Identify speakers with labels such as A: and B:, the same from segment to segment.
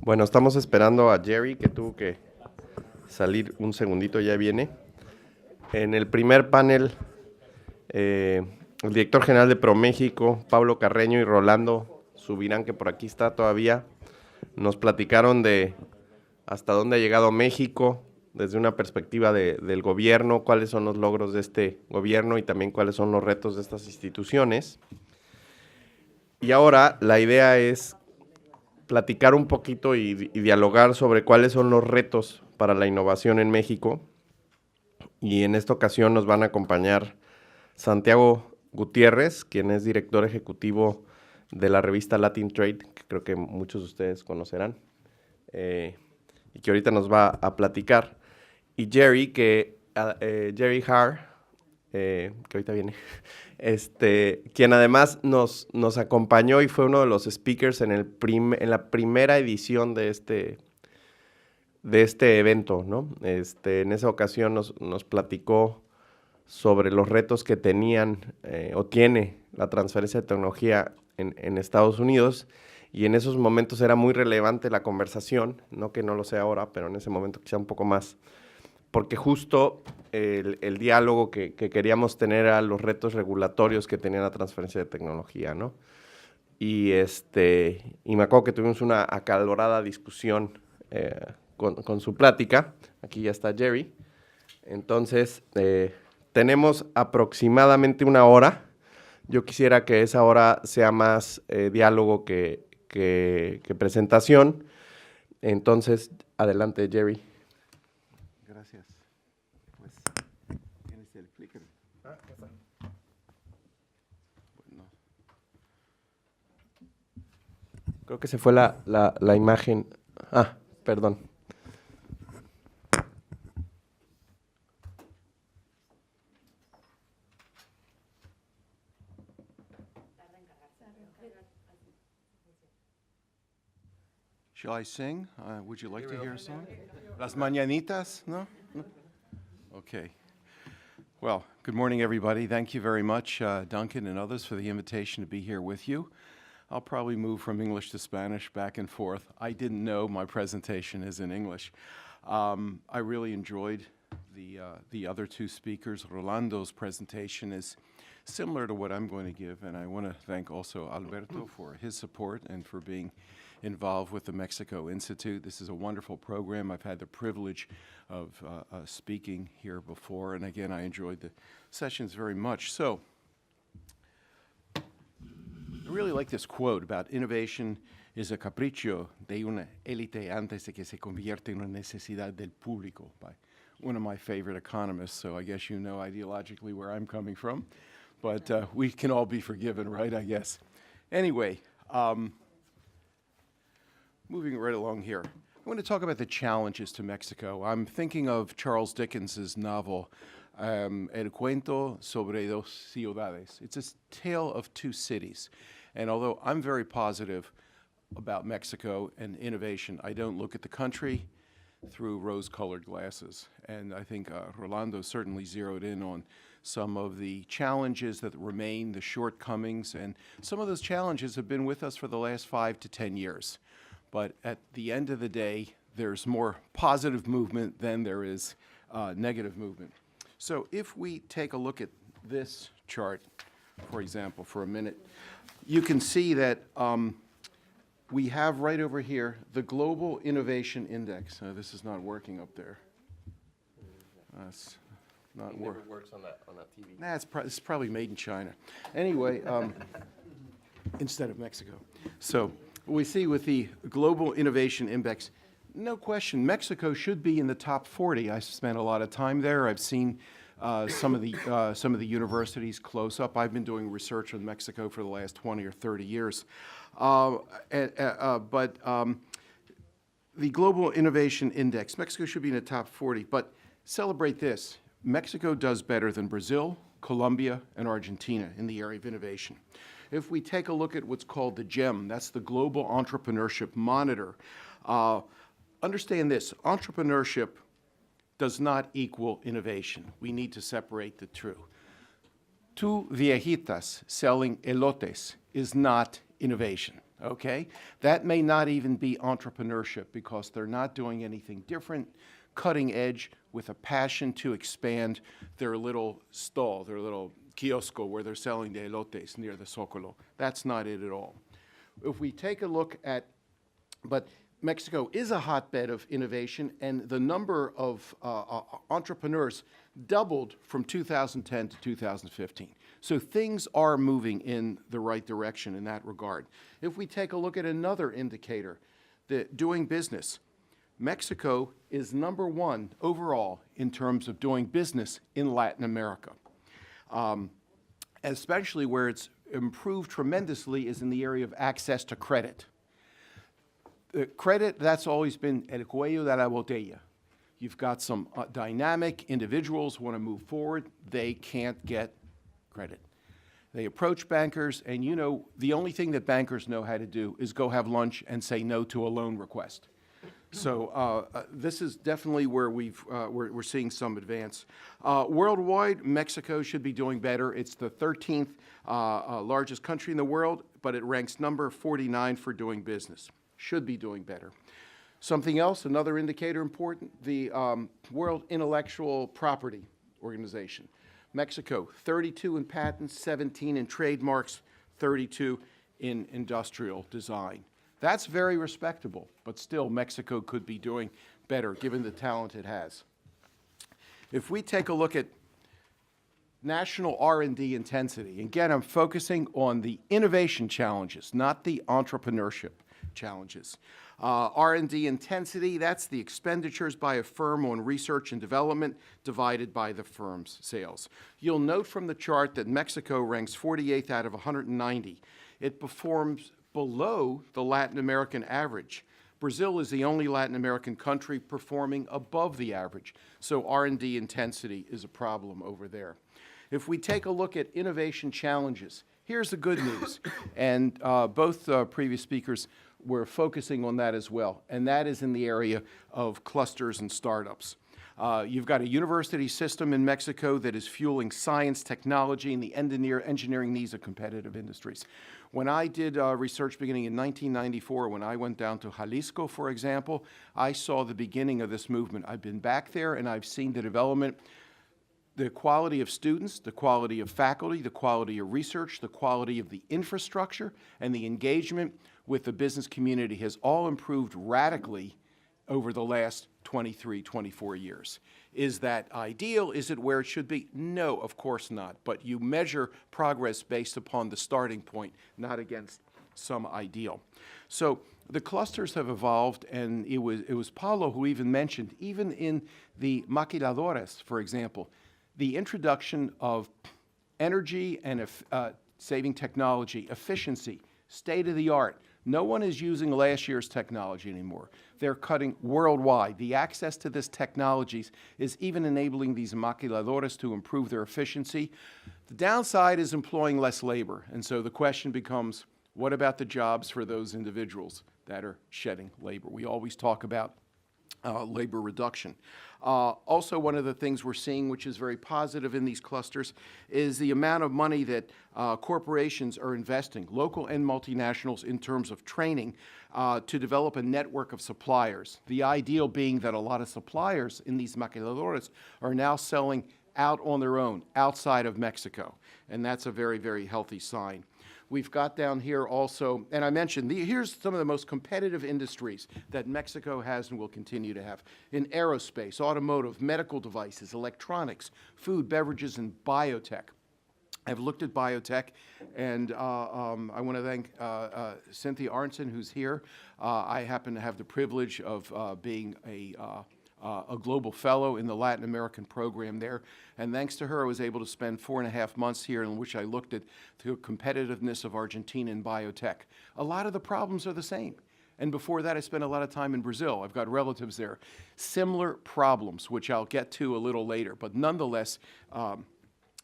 A: Bueno, estamos esperando a Jerry, que tuvo que salir un segundito, ya viene. En el primer panel, el director general de ProMéxico, Pablo Carreño y Rolando Subirán, que por aquí está todavía, nos platicaron de hasta dónde ha llegado México desde una perspectiva del gobierno, cuáles son los logros de este gobierno y también cuáles son los retos de estas instituciones. Y ahora la idea es platicar un poquito y dialogar sobre cuáles son los retos para la innovación en México. Y en esta ocasión nos van a acompañar Santiago Gutiérrez, quien es director ejecutivo de la revista Latin Trade, que creo que muchos de ustedes conocerán, y que ahorita nos va a platicar. Y Jerry, Jerry Haar, que ahorita viene, quien además nos acompañó y fue uno de los speakers en la primera edición de este evento, ¿no? En esa ocasión nos platicó sobre los retos que tenían o tiene la transferencia de tecnología en Estados Unidos, y en esos momentos era muy relevante la conversación, no que no lo sea ahora, pero en ese momento quizá un poco más, porque justo el diálogo que queríamos tener era los retos regulatorios que tenía la transferencia de tecnología, ¿no? Y me acuerdo que tuvimos una acalorada discusión con su plática. Aquí ya está Jerry. Entonces, tenemos aproximadamente una hora. Yo quisiera que esa hora sea más diálogo que presentación. Entonces, adelante, Jerry.
B: Gracias. Pues, ¿tienes el clicker?
A: Ah, ya está.
B: Bueno.
A: Creo que se fue la imagen. Ah, perdón.
B: Shall I sing? Would you like to hear a song? Las Mañanitas? No? Okay. Well, good morning, everybody. Thank you very much, Duncan and others, for the invitation to be here with you. I'll probably move from English to Spanish back and forth. I didn't know my presentation is in English. I really enjoyed the other two speakers. Rolando's presentation is similar to what I'm going to give, and I want to thank also Alberto for his support and for being involved with the Mexico Institute. This is a wonderful program. I've had the privilege of speaking here before, and again, I enjoyed the sessions very much. So, I really like this quote about innovation is a capricho de una élite antes de que se convierte en una necesidad del público, by one of my favorite economists, so I guess you know ideologically where I'm coming from, but we can all be forgiven, right, I guess. Anyway, moving right along here, I want to talk about the challenges to Mexico. I'm thinking of Charles Dickens's novel, El Cuento sobre dos ciudades. It's a tale of two cities. And although I'm very positive about Mexico and innovation, I don't look at the country through rose-colored glasses. And I think Rolando certainly zeroed in on some of the challenges that remain, the shortcomings, and some of those challenges have been with us for the last 5 to 10 years. But at the end of the day, there's more positive movement than there is negative movement. So if we take a look at this chart, for example, for a minute, you can see that we have right over here the Global Innovation Index. This is not working up there. It's not working.
A: It works on that TV.
B: Nah, it's probably made in China. Anyway, instead of Mexico. So we see with the Global Innovation Index, no question, Mexico should be in the top 40. I spent a lot of time there. I've seen some of the universities close up. I've been doing research on Mexico for the last 20 or 30 years. But the Global Innovation Index, Mexico should be in the top 40. But celebrate this. Mexico does better than Brazil, Colombia, and Argentina in the area of innovation. If we take a look at what's called the GEM, that's the Global Entrepreneurship Monitor, understand this, entrepreneurship does not equal innovation. We need to separate the two. Two viejitas selling elotes is not innovation, okay? That may not even be entrepreneurship because they're not doing anything different, cutting edge with a passion to expand their little stall, their little kiosco where they're selling the elotes near the Zocalo. That's not it at all. If we take a look at, but Mexico is a hotbed of innovation, and the number of entrepreneurs doubled from 2010 to 2015. So things are moving in the right direction in that regard. If we take a look at another indicator, the doing business, Mexico is #1 overall in terms of doing business in Latin America. Especially where it's improved tremendously is in the area of access to credit. Credit, that's always been el cuello de la botella. You've got some dynamic individuals who want to move forward. They can't get credit. They approach bankers, and you know, the only thing that bankers know how to do is go have lunch and say no to a loan request. So this is definitely where we're seeing some advance. Worldwide, Mexico should be doing better. It's the 13th largest country in the world, but it ranks number 49 for doing business. Should be doing better. Something else, another indicator important, the World Intellectual Property Organization. Mexico, 32 in patents, 17 in trademarks, 32 in industrial design. That's very respectable, but still Mexico could be doing better given the talent it has. If we take a look at national R&D intensity, again, I'm focusing on the innovation challenges, not the entrepreneurship challenges. R&D intensity, that's the expenditures by a firm on research and development divided by the firm's sales. You'll note from the chart that Mexico ranks 48th out of 190. It performs below the Latin American average. Brazil is the only Latin American country performing above the average, so R&D intensity is a problem over there. If we take a look at innovation challenges, here's the good news, and both previous speakers were focusing on that as well, and that is in the area of clusters and startups. You've got a university system in Mexico that is fueling science, technology, and the engineering needs of competitive industries. When I did research beginning in 1994, when I went down to Jalisco, for example, I saw the beginning of this movement. I've been back there, and I've seen the development, the quality of students, the quality of faculty, the quality of research, the quality of the infrastructure, and the engagement with the business community has all improved radically over the last 23, 24 years. Is that ideal? Is it where it should be? No, of course not. But you measure progress based upon the starting point, not against some ideal. So the clusters have evolved, and it was Paulo who even mentioned, even in the maquiladoras, for example, the introduction of energy and saving technology, efficiency, state-of-the-art. No one is using last year's technology anymore. They're cutting worldwide. The access to this technologies is even enabling these maquiladoras to improve their efficiency. The downside is employing less labor, and so the question becomes, what about the jobs for those individuals that are shedding labor? We always talk about labor reduction. Also, one of the things we're seeing, which is very positive in these clusters, is the amount of money that corporations are investing, local and multinationals, in terms of training to develop a network of suppliers. The ideal being that a lot of suppliers in these maquiladoras are now selling out on their own, outside of Mexico, and that's a very, very healthy sign. We've got down here also, and I mentioned, here's some of the most competitive industries that Mexico has and will continue to have. In aerospace, automotive, medical devices, electronics, food, beverages, and biotech. I've looked at biotech, and I want to thank Cynthia Arnson, who's here. I happen to have the privilege of being a global fellow in the Latin American program there. And thanks to her, I was able to spend 4.5 months here in which I looked at the competitiveness of Argentina in biotech. A lot of the problems are the same. And before that, I spent a lot of time in Brazil. I've got relatives there. Similar problems, which I'll get to a little later. But nonetheless,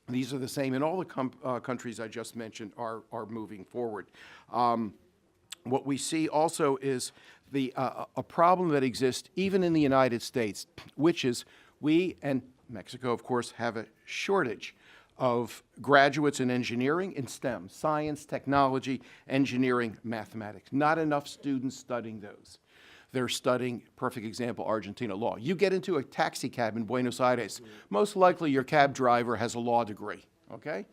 B: these are the same. And all the countries I just mentioned are moving forward. What we see also is a problem that exists even in the United States, which is we and Mexico, of course, have a shortage of graduates in engineering and STEM, science, technology, engineering, mathematics. Not enough students studying those. They're studying, perfect example, Argentina law. You get into a taxi cab in Buenos Aires, most likely your cab driver has a law degree, okay?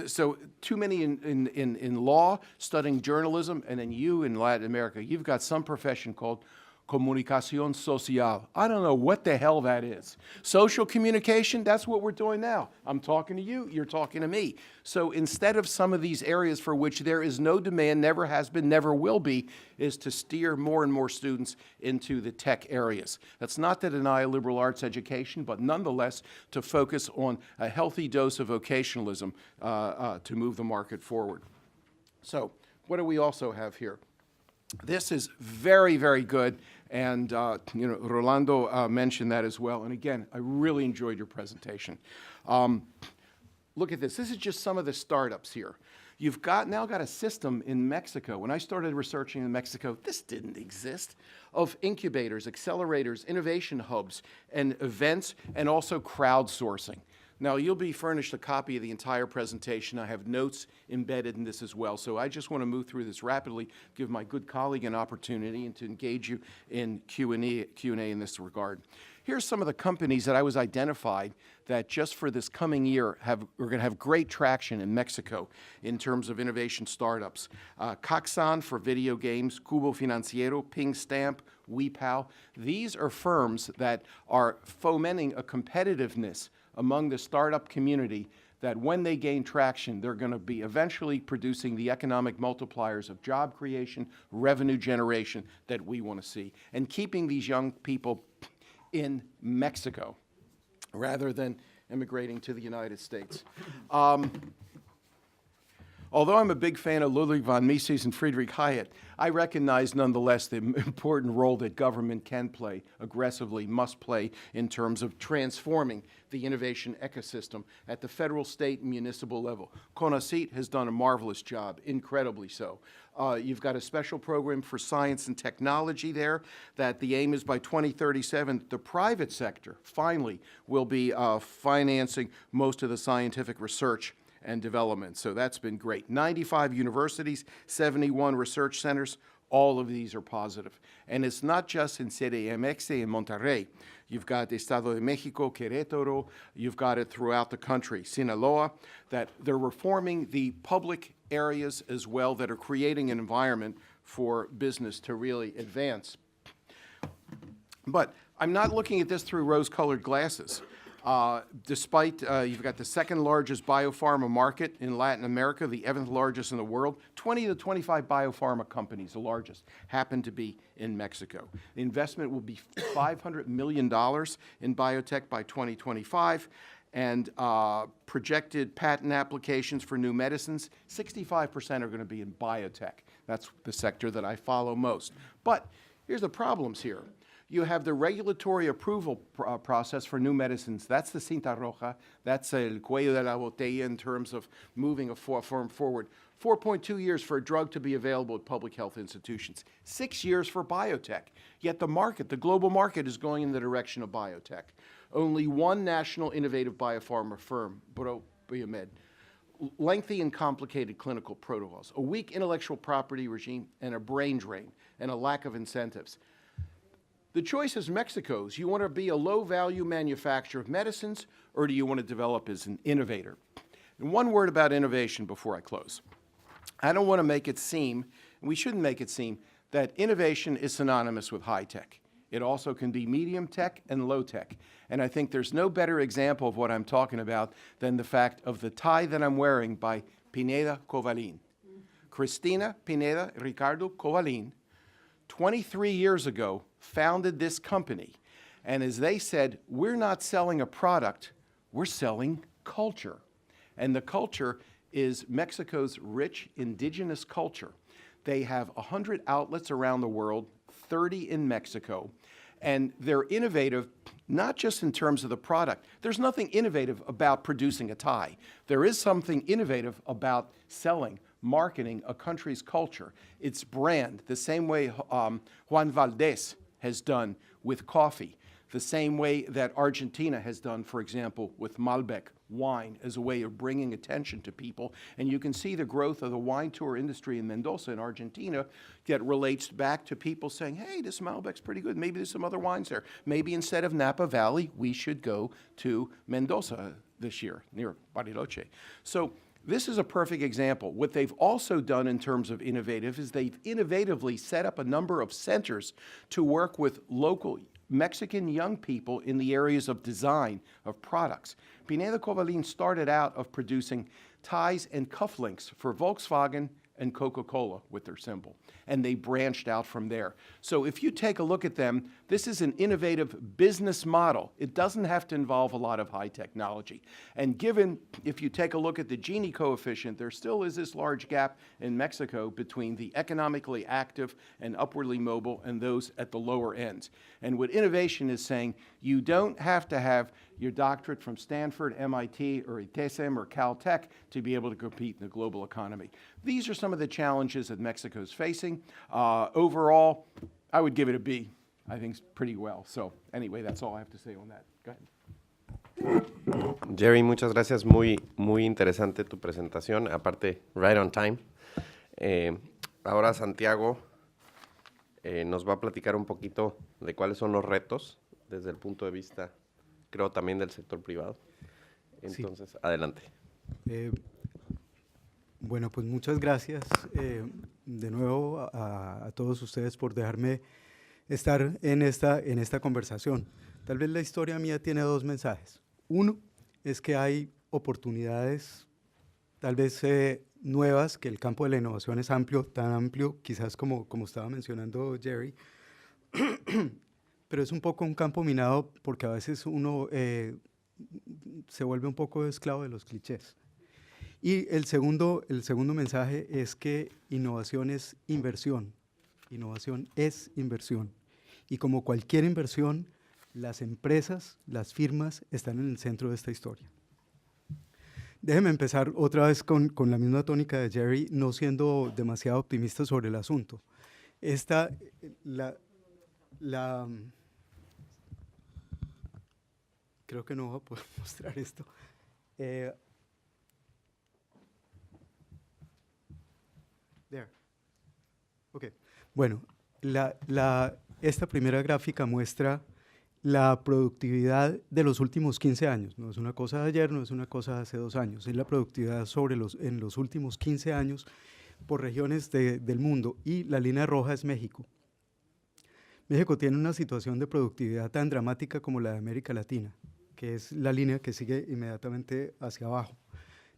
B: So too many in law, studying journalism, and then you in Latin America, you've got some profession called comunicación social. I don't know what the hell that is. Social communication, that's what we're doing now. I'm talking to you, you're talking to me. So instead of some of these areas for which there is no demand, never has been, never will be, is to steer more and more students into the tech areas. That's not to deny liberal arts education, but nonetheless to focus on a healthy dose of vocationalism to move the market forward. So what do we also have here? This is very, very good, and Rolando mentioned that as well. And again, I really enjoyed your presentation. Look at this. This is just some of the startups here. You've now got a system in Mexico. When I started researching in Mexico, this didn't exist, of incubators, accelerators, innovation hubs, and events, and also crowdsourcing. Now, you'll be furnished a copy of the entire presentation. I have notes embedded in this as well. So I just want to move through this rapidly, give my good colleague an opportunity and to engage you in Q&A in this regard. Here's some of the companies that I was identified that just for this coming year are going to have great traction in Mexico in terms of innovation startups. Caxan for video games, Cubo Financiero, Ping Stamp, WePow. These are firms that are fomenting a competitiveness among the startup community that when they gain traction, they're going to be eventually producing the economic multipliers of job creation, revenue generation that we want to see, and keeping these young people in Mexico rather than immigrating to the United States. Although I'm a big fan of Ludwig von Mises and Friedrich Hayek, I recognize nonetheless the important role that government can play, aggressively must play, in terms of transforming the innovation ecosystem at the federal, state, and municipal level. CONACYT has done a marvelous job, incredibly so. You've got a special program for science and technology there that the aim is by 2037, the private sector finally will be financing most of the scientific research and development. So that's been great. 95 universities, 71 research centers, all of these are positive. And it's not just in CDMX in Monterrey. You've got Estado de Mexico, Querétaro, you've got it throughout the country, Sinaloa, that they're reforming the public areas as well that are creating an environment for business to really advance. But I'm not looking at this through rose-colored glasses. Despite, you've got the second largest biopharma market in Latin America, the 11th largest in the world, 20 to 25 biopharma companies, the largest, happen to be in Mexico. The investment will be $500 million in biotech by 2025, and projected patent applications for new medicines, 65% are going to be in biotech. That's the sector that I follow most. But here's the problems here. You have the regulatory approval process for new medicines. That's the cinta roja. That's el cuello de la botella in terms of moving a firm forward. 4.2 years for a drug to be available at public health institutions. 6 years for biotech. Yet the market, the global market, is going in the direction of biotech. Only one national innovative biopharma firm, Biomed. Lengthy and complicated clinical protocols, a weak intellectual property regime, and a brain drain, and a lack of incentives. The choice is Mexico's. You want to be a low-value manufacturer of medicines, or do you want to develop as an innovator? And one word about innovation before I close. I don't want to make it seem, and we shouldn't make it seem, that innovation is synonymous with high-tech. It also can be medium tech and low tech. And I think there's no better example of what I'm talking about than the fact of the tie that I'm wearing by Pineda Covalin. Cristina Pineda Ricardo Covalin, 23 years ago, founded this company. And as they said, we're not selling a product, we're selling culture. And the culture is Mexico's rich indigenous culture. They have 100 outlets around the world, 30 in Mexico. And they're innovative, not just in terms of the product. There's nothing innovative about producing a tie. There is something innovative about selling, marketing a country's culture, its brand, the same way Juan Valdez has done with coffee, the same way that Argentina has done, for example, with Malbec wine as a way of bringing attention to people. And you can see the growth of the wine tour industry in Mendoza in Argentina that relates back to people saying, hey, this Malbec's pretty good. Maybe there's some other wines there. Maybe instead of Napa Valley, we should go to Mendoza this year, near Bariloche. So this is a perfect example. What they've also done in terms of innovative is they've innovatively set up a number of centers to work with local Mexican young people in the areas of design of products. Pineda Covalin started out of producing ties and cufflinks for Volkswagen and Coca-Cola with their symbol, and they branched out from there. So if you take a look at them, this is an innovative business model. It doesn't have to involve a lot of high technology. And given, if you take a look at the Gini coefficient, there still is this large gap in Mexico between the economically active and upwardly mobile and those at the lower ends. And what innovation is saying, you don't have to have your doctorate from Stanford, MIT, or ITESM, or Caltech to be able to compete in the global economy. These are some of the challenges that Mexico's facing. Overall, I would give it a B. I think it's pretty well. So anyway, that's all I have to say on that. Go ahead.
A: Jerry, muchas gracias. Muy interesante tu presentación. Aparte, right on time. Ahora Santiago nos va a platicar un poquito de cuáles son los retos desde el punto de vista, creo, también del sector privado. Entonces, sí. Adelante.
C: Bueno, pues muchas gracias de nuevo a todos ustedes por dejarme estar en esta conversación. Tal vez la historia mía tiene dos mensajes. Uno es que hay oportunidades tal vez nuevas, que el campo de la innovación es amplio, tan amplio quizás como estaba mencionando Jerry, pero es un poco un campo minado porque a veces uno se vuelve un poco esclavo de los clichés. Y el segundo mensaje es que innovación es inversión. Innovación es inversión. Y como cualquier inversión, las empresas, las firmas están en el centro de esta historia. Déjenme empezar otra vez con la misma tónica de Jerry, no siendo demasiado optimista sobre el asunto. Creo que no voy a poder mostrar esto. There. Okay. Bueno, esta primera gráfica muestra la productividad de los últimos 15 años. No es una cosa de ayer, no es una cosa de hace 2 años. Es la productividad en los últimos 15 años por regiones del mundo. Y la línea roja es México. México tiene una situación de productividad tan dramática como la de América Latina, que es la línea que sigue inmediatamente hacia abajo.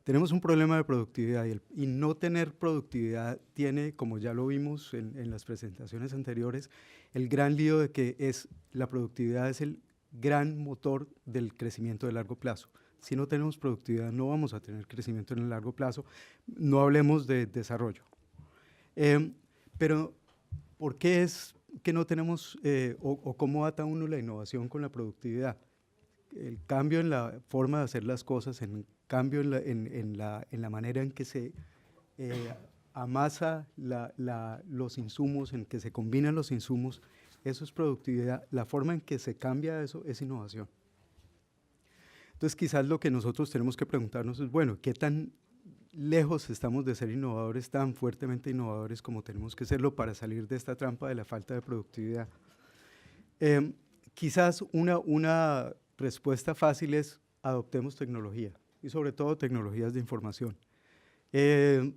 C: Tenemos un problema de productividad y no tener productividad tiene, como ya lo vimos en las presentaciones anteriores, el gran lío de que la productividad es el gran motor del crecimiento de largo plazo. Si no tenemos productividad no vamos a tener crecimiento en el largo plazo, no hablemos de desarrollo. Pero, ¿por qué es que no tenemos o cómo ata uno la innovación con la productividad? El cambio en la forma de hacer las cosas, el cambio en la manera en que se amasa los insumos, en que se combinan los insumos, eso es productividad. La forma en que se cambia eso es innovación. Entonces, quizás lo que nosotros tenemos que preguntarnos es, bueno, ¿qué tan lejos estamos de ser innovadores, tan fuertemente innovadores como tenemos que serlo para salir de esta trampa de la falta de productividad? Quizás una respuesta fácil es adoptemos tecnología y sobre todo tecnologías de información.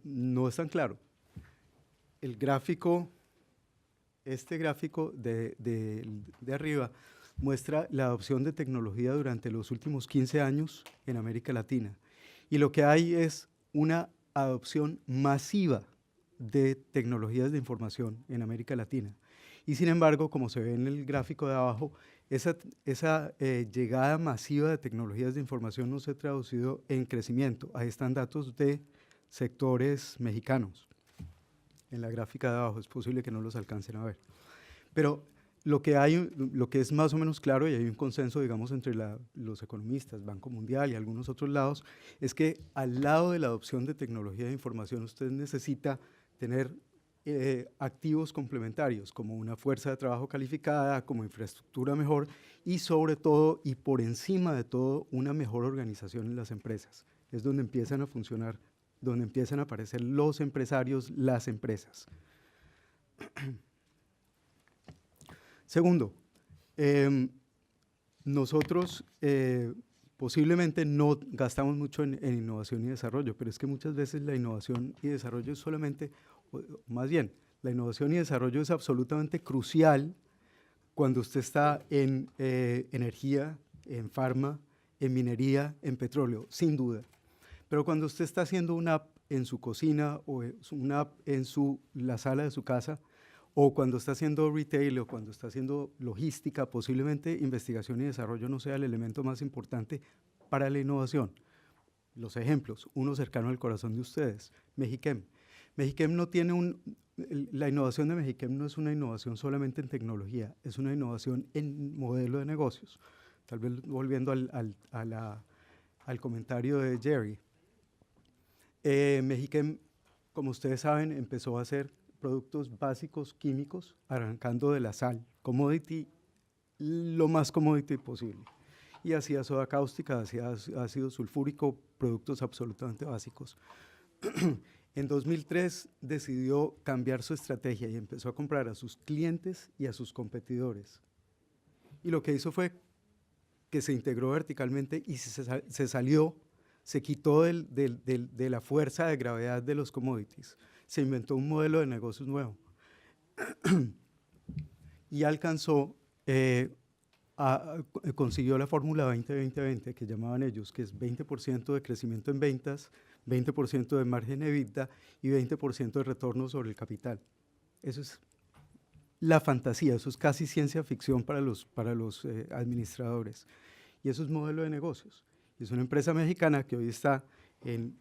C: No es tan claro. El gráfico, este gráfico de arriba muestra la adopción de tecnología durante los últimos 15 años en América Latina. Y lo que hay es una adopción masiva de tecnologías de información en América Latina. Y sin embargo, como se ve en el gráfico de abajo, esa llegada masiva de tecnologías de información no se ha traducido en crecimiento. Ahí están datos de sectores mexicanos. En la gráfica de abajo es posible que no los alcancen a ver. Pero lo que es más o menos claro, y hay un consenso, digamos, entre los economistas, Banco Mundial y algunos otros lados, es que al lado de la adopción de tecnología de información usted necesita tener activos complementarios, como una fuerza de trabajo calificada, como infraestructura mejor y sobre todo y por encima de todo una mejor organización en las empresas. Es donde empiezan a funcionar, donde empiezan a aparecer los empresarios, las empresas. Segundo, nosotros posiblemente no gastamos mucho en innovación y desarrollo, pero es que muchas veces la innovación y desarrollo es solamente, más bien, la innovación y desarrollo es absolutamente crucial cuando usted está en energía, en farma, en minería, en petróleo, sin duda. Pero cuando usted está haciendo una app en su cocina o una app en la sala de su casa, o cuando está haciendo retail o cuando está haciendo logística, posiblemente investigación y desarrollo no sea el elemento más importante para la innovación. Los ejemplos, uno cercano al corazón de ustedes, Mexichem. Mexichem no tiene la innovación de Mexichem no es una innovación solamente en tecnología, es una innovación en modelo de negocios. Tal vez volviendo al comentario de Jerry. Mexichem, como ustedes saben, empezó a hacer productos básicos químicos, arrancando de la sal, commodity, lo más commodity posible. Y hacía soda cáustica, hacía ácido sulfúrico, productos absolutamente básicos. En 2003 decidió cambiar su estrategia y empezó a comprar a sus clientes y a sus competidores. Y lo que hizo fue que se integró verticalmente y se salió, se quitó de la fuerza de gravedad de los commodities. Se inventó un modelo de negocios nuevo y alcanzó, consiguió la fórmula 20-20-20 que llamaban ellos, que es 20% de crecimiento en ventas, 20% de margen EBITDA y 20% de retorno sobre el capital. Eso es la fantasía, eso es casi ciencia ficción para los administradores. Y eso es modelo de negocios. Es una empresa mexicana que hoy está con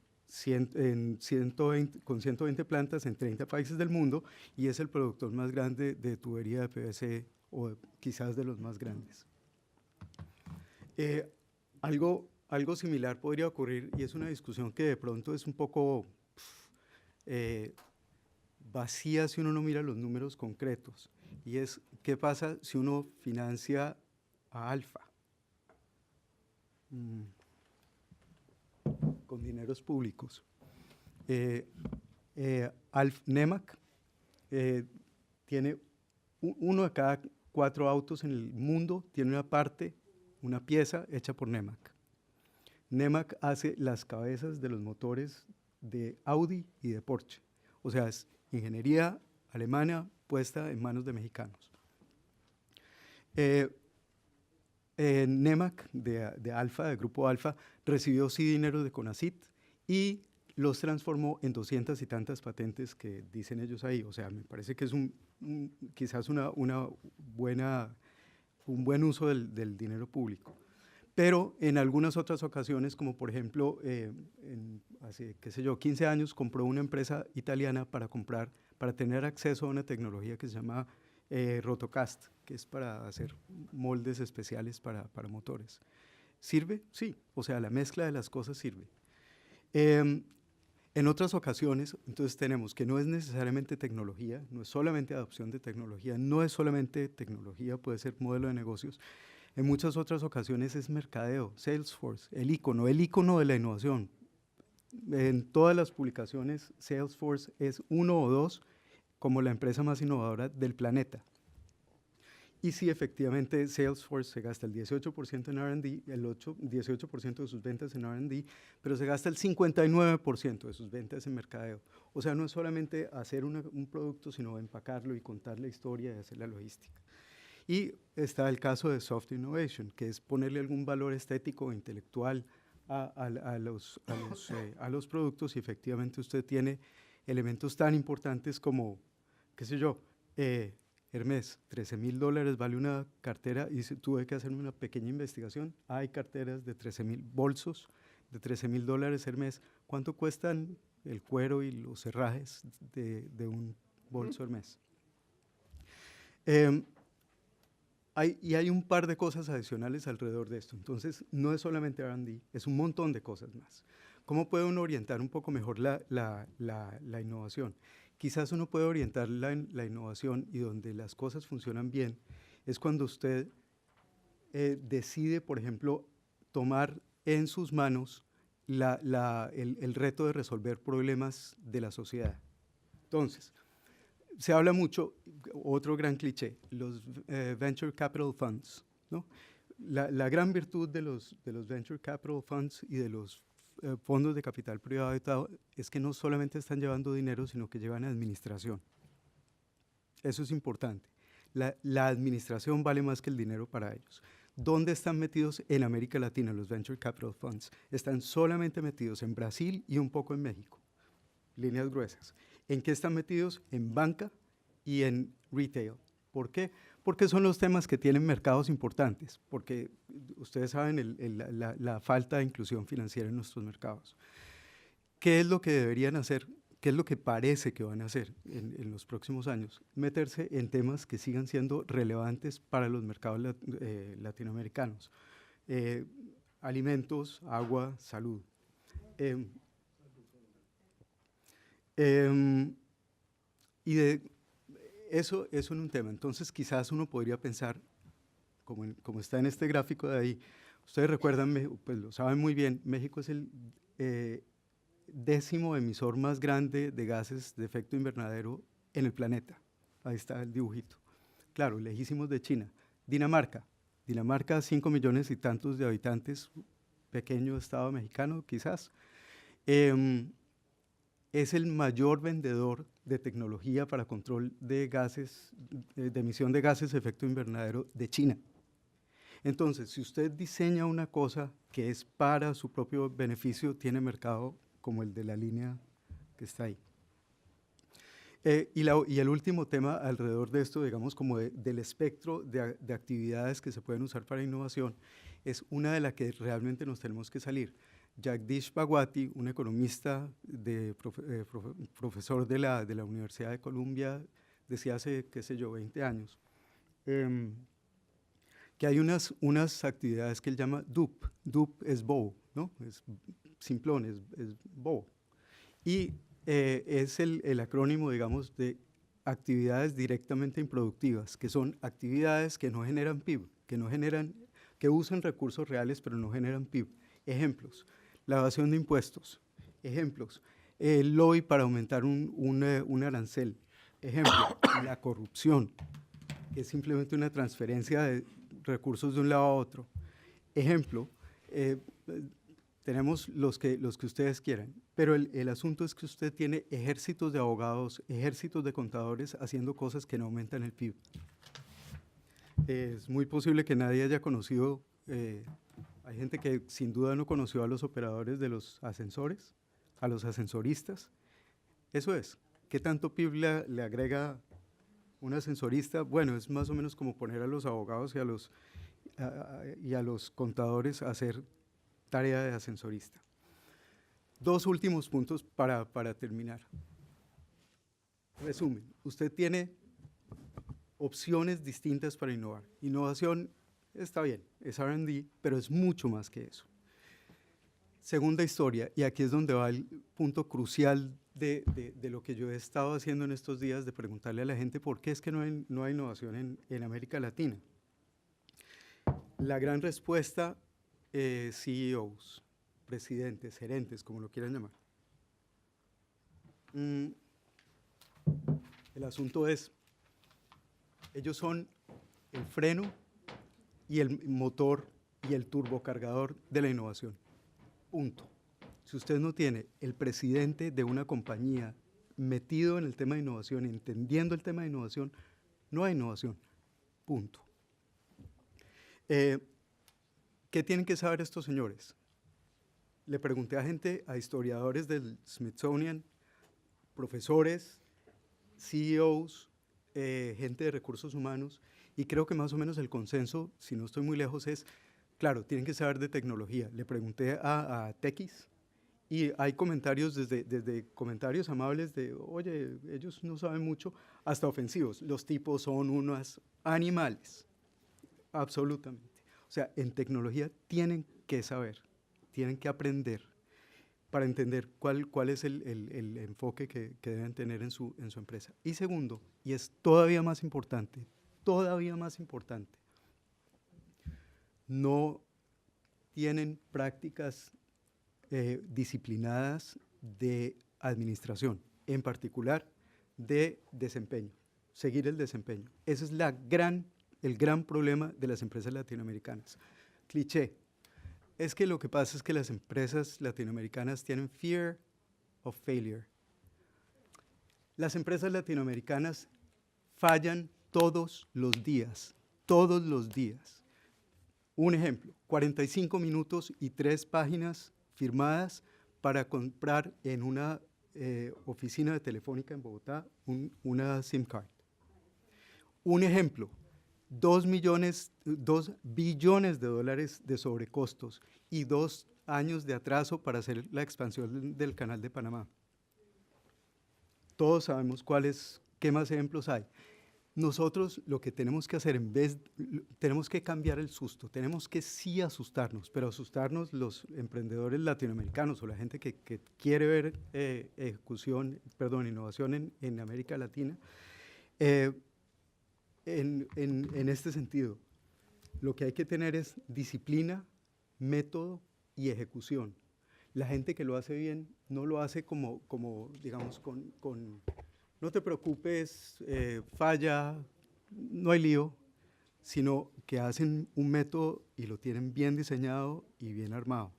C: 120 plantas en 30 países del mundo y es el productor más grande de tubería de PVC o quizás de los más grandes. Algo similar podría ocurrir y es una discusión que de pronto es un poco vacía si uno no mira los números concretos y es qué pasa si uno financia a Alfa con dineros públicos. Nemac tiene uno de cada 4 autos en el mundo, tiene una pieza hecha por Nemac. Nemac hace las cabezas de los motores de Audi y de Porsche. O sea, es ingeniería alemana puesta en manos de mexicanos. Nemac de Alfa, del grupo Alfa, recibió sí dinero de CONACYT y los transformó en 200 y tantas patentes que dicen ellos ahí. O sea, me parece que es quizás un buen uso del dinero público. Pero en algunas otras ocasiones, como por ejemplo, hace, qué sé yo, 15 años, compró una empresa italiana para tener acceso a una tecnología que se llama Rotocast, que es para hacer moldes especiales para motores. ¿Sirve? Sí, o sea, la mezcla de las cosas sirve. En otras ocasiones, entonces tenemos que no es necesariamente tecnología, no es solamente adopción de tecnología, no es solamente tecnología, puede ser modelo de negocios. En muchas otras ocasiones es mercadeo, Salesforce, el icono de la innovación. En todas las publicaciones, Salesforce es 1 o 2 como la empresa más innovadora del planeta. Y sí, efectivamente, Salesforce se gasta el 18% en R&D, el 18% de sus ventas en R&D, pero se gasta el 59% de sus ventas en mercadeo. O sea, no es solamente hacer un producto, sino empacarlo y contar la historia y hacer la logística. Y está el caso de Soft Innovation, que es ponerle algún valor estético o intelectual a los productos y efectivamente usted tiene elementos tan importantes como, qué sé yo, Hermes, $13,000 vale una cartera y tuve que hacer una pequeña investigación. Hay carteras de 13,000 bolsos de $13,000 Hermes. ¿Cuánto cuestan el cuero y los herrajes de un bolso Hermes? Hay un par de cosas adicionales alrededor de esto. Entonces, no es solamente R&D, es un montón de cosas más. ¿Cómo puede uno orientar un poco mejor la innovación? quizás uno puede orientar la innovación y donde las cosas funcionan bien es cuando usted decide, por ejemplo, tomar en sus manos el reto de resolver problemas de la sociedad. Entonces, se habla mucho, otro gran cliché, los Venture Capital Funds, ¿no? La gran virtud de los Venture Capital Funds y de los fondos de capital privado y tal, es que no solamente están llevando dinero, sino que llevan administración. Eso es importante. La administración vale más que el dinero para ellos. ¿Dónde están metidos en América Latina los Venture Capital Funds? Están solamente metidos en Brasil y un poco en México, líneas gruesas. ¿En qué están metidos? En banca y en retail. ¿Por qué? Porque son los temas que tienen mercados importantes, porque ustedes saben la falta de inclusión financiera en nuestros mercados. ¿Qué es lo que deberían hacer? ¿Qué es lo que parece que van a hacer en los próximos años? Meterse en temas que sigan siendo relevantes para los mercados latinoamericanos. Alimentos, agua, salud. Y eso es un tema. Entonces, quizás uno podría pensar, como está en este gráfico de ahí, ustedes recuerdan, pues lo saben muy bien, México es el 10º emisor más grande de gases de efecto invernadero en el planeta. Ahí está el dibujito. Claro, lejísimos de China. Dinamarca, 5 millones y tantos de habitantes, pequeño estado mexicano quizás. Es el mayor vendedor de tecnología para control de gases, de emisión de gases de efecto invernadero de China. Entonces, si usted diseña una cosa que es para su propio beneficio, tiene mercado como el de la línea que está ahí. Y el último tema alrededor de esto, digamos, como del espectro de actividades que se pueden usar para innovación, es una de las que realmente nos tenemos que salir. Jagdish Bhagwati, un economista, profesor de la Universidad de Columbia, decía hace, qué sé yo, 20 años, que hay unas actividades que él llama DUP. DUP es bobo, ¿no? Es simplón, es bobo. Y es el acrónimo, digamos, de actividades directamente improductivas, que son actividades que no generan PIB, que usan recursos reales pero no generan PIB. Ejemplos: la evasión de impuestos. Ejemplos: el lobby para aumentar un arancel. Ejemplo: la corrupción, que es simplemente una transferencia de recursos de un lado a otro. Ejemplo: tenemos los que ustedes quieran, pero el asunto es que usted tiene ejércitos de abogados, ejércitos de contadores haciendo cosas que no aumentan el PIB. Es muy posible que nadie haya conocido, hay gente que sin duda no conoció a los operadores de los ascensores, a los ascensoristas. Eso es, ¿qué tanto PIB le agrega un ascensorista? Bueno, es más o menos como poner a los abogados y a los contadores a hacer tarea de ascensorista. Dos últimos puntos para terminar. Resumen: usted tiene opciones distintas para innovar. Innovación está bien, es R&D, pero es mucho más que eso. Segunda historia, y aquí es donde va el punto crucial de lo que yo he estado haciendo en estos días, de preguntarle a la gente por qué es que no hay innovación en América Latina. La gran respuesta, CEOs, presidentes, gerentes, como lo quieran llamar. El asunto es, ellos son el freno y el motor y el turbocargador de la innovación. Punto. Si usted no tiene el presidente de una compañía metido en el tema de innovación, entendiendo el tema de innovación, no hay innovación. Punto. ¿Qué tienen que saber estos señores? Le pregunté a historiadores del Smithsonian, profesores, CEOs, gente de recursos humanos, y creo que más o menos el consenso, si no estoy muy lejos, es, claro, tienen que saber de tecnología. Le pregunté a Tequis, y hay comentarios, desde comentarios amables de, oye, ellos no saben mucho, hasta ofensivos. Los tipos son unos animales, absolutamente. O sea, en tecnología tienen que saber, tienen que aprender, para entender cuál es el enfoque que deben tener en su empresa. Y segundo, y es todavía más importante, no tienen prácticas disciplinadas de administración, en particular de desempeño, seguir el desempeño. Ese es el gran problema de las empresas latinoamericanas. Cliché, es que lo que pasa es que las empresas latinoamericanas tienen fear of failure. Las empresas latinoamericanas fallan todos los días, todos los días. Un ejemplo, 45 minutos y 3 páginas firmadas para comprar en una oficina de Telefónica en Bogotá una SIM card. Un ejemplo, 2 billones de dólares de sobrecostos y 2 años de atraso para hacer la expansión del Canal de Panamá. Todos sabemos qué más ejemplos hay. Nosotros lo que tenemos que hacer, tenemos que cambiar el susto, tenemos que sí asustarnos, pero asustarnos los emprendedores latinoamericanos o la gente que quiere ver innovación en América Latina. En este sentido, lo que hay que tener es disciplina, método y ejecución. La gente que lo hace bien no lo hace como digamos, no te preocupes, falla, no hay lío, sino que hacen un método y lo tienen bien diseñado y bien armado.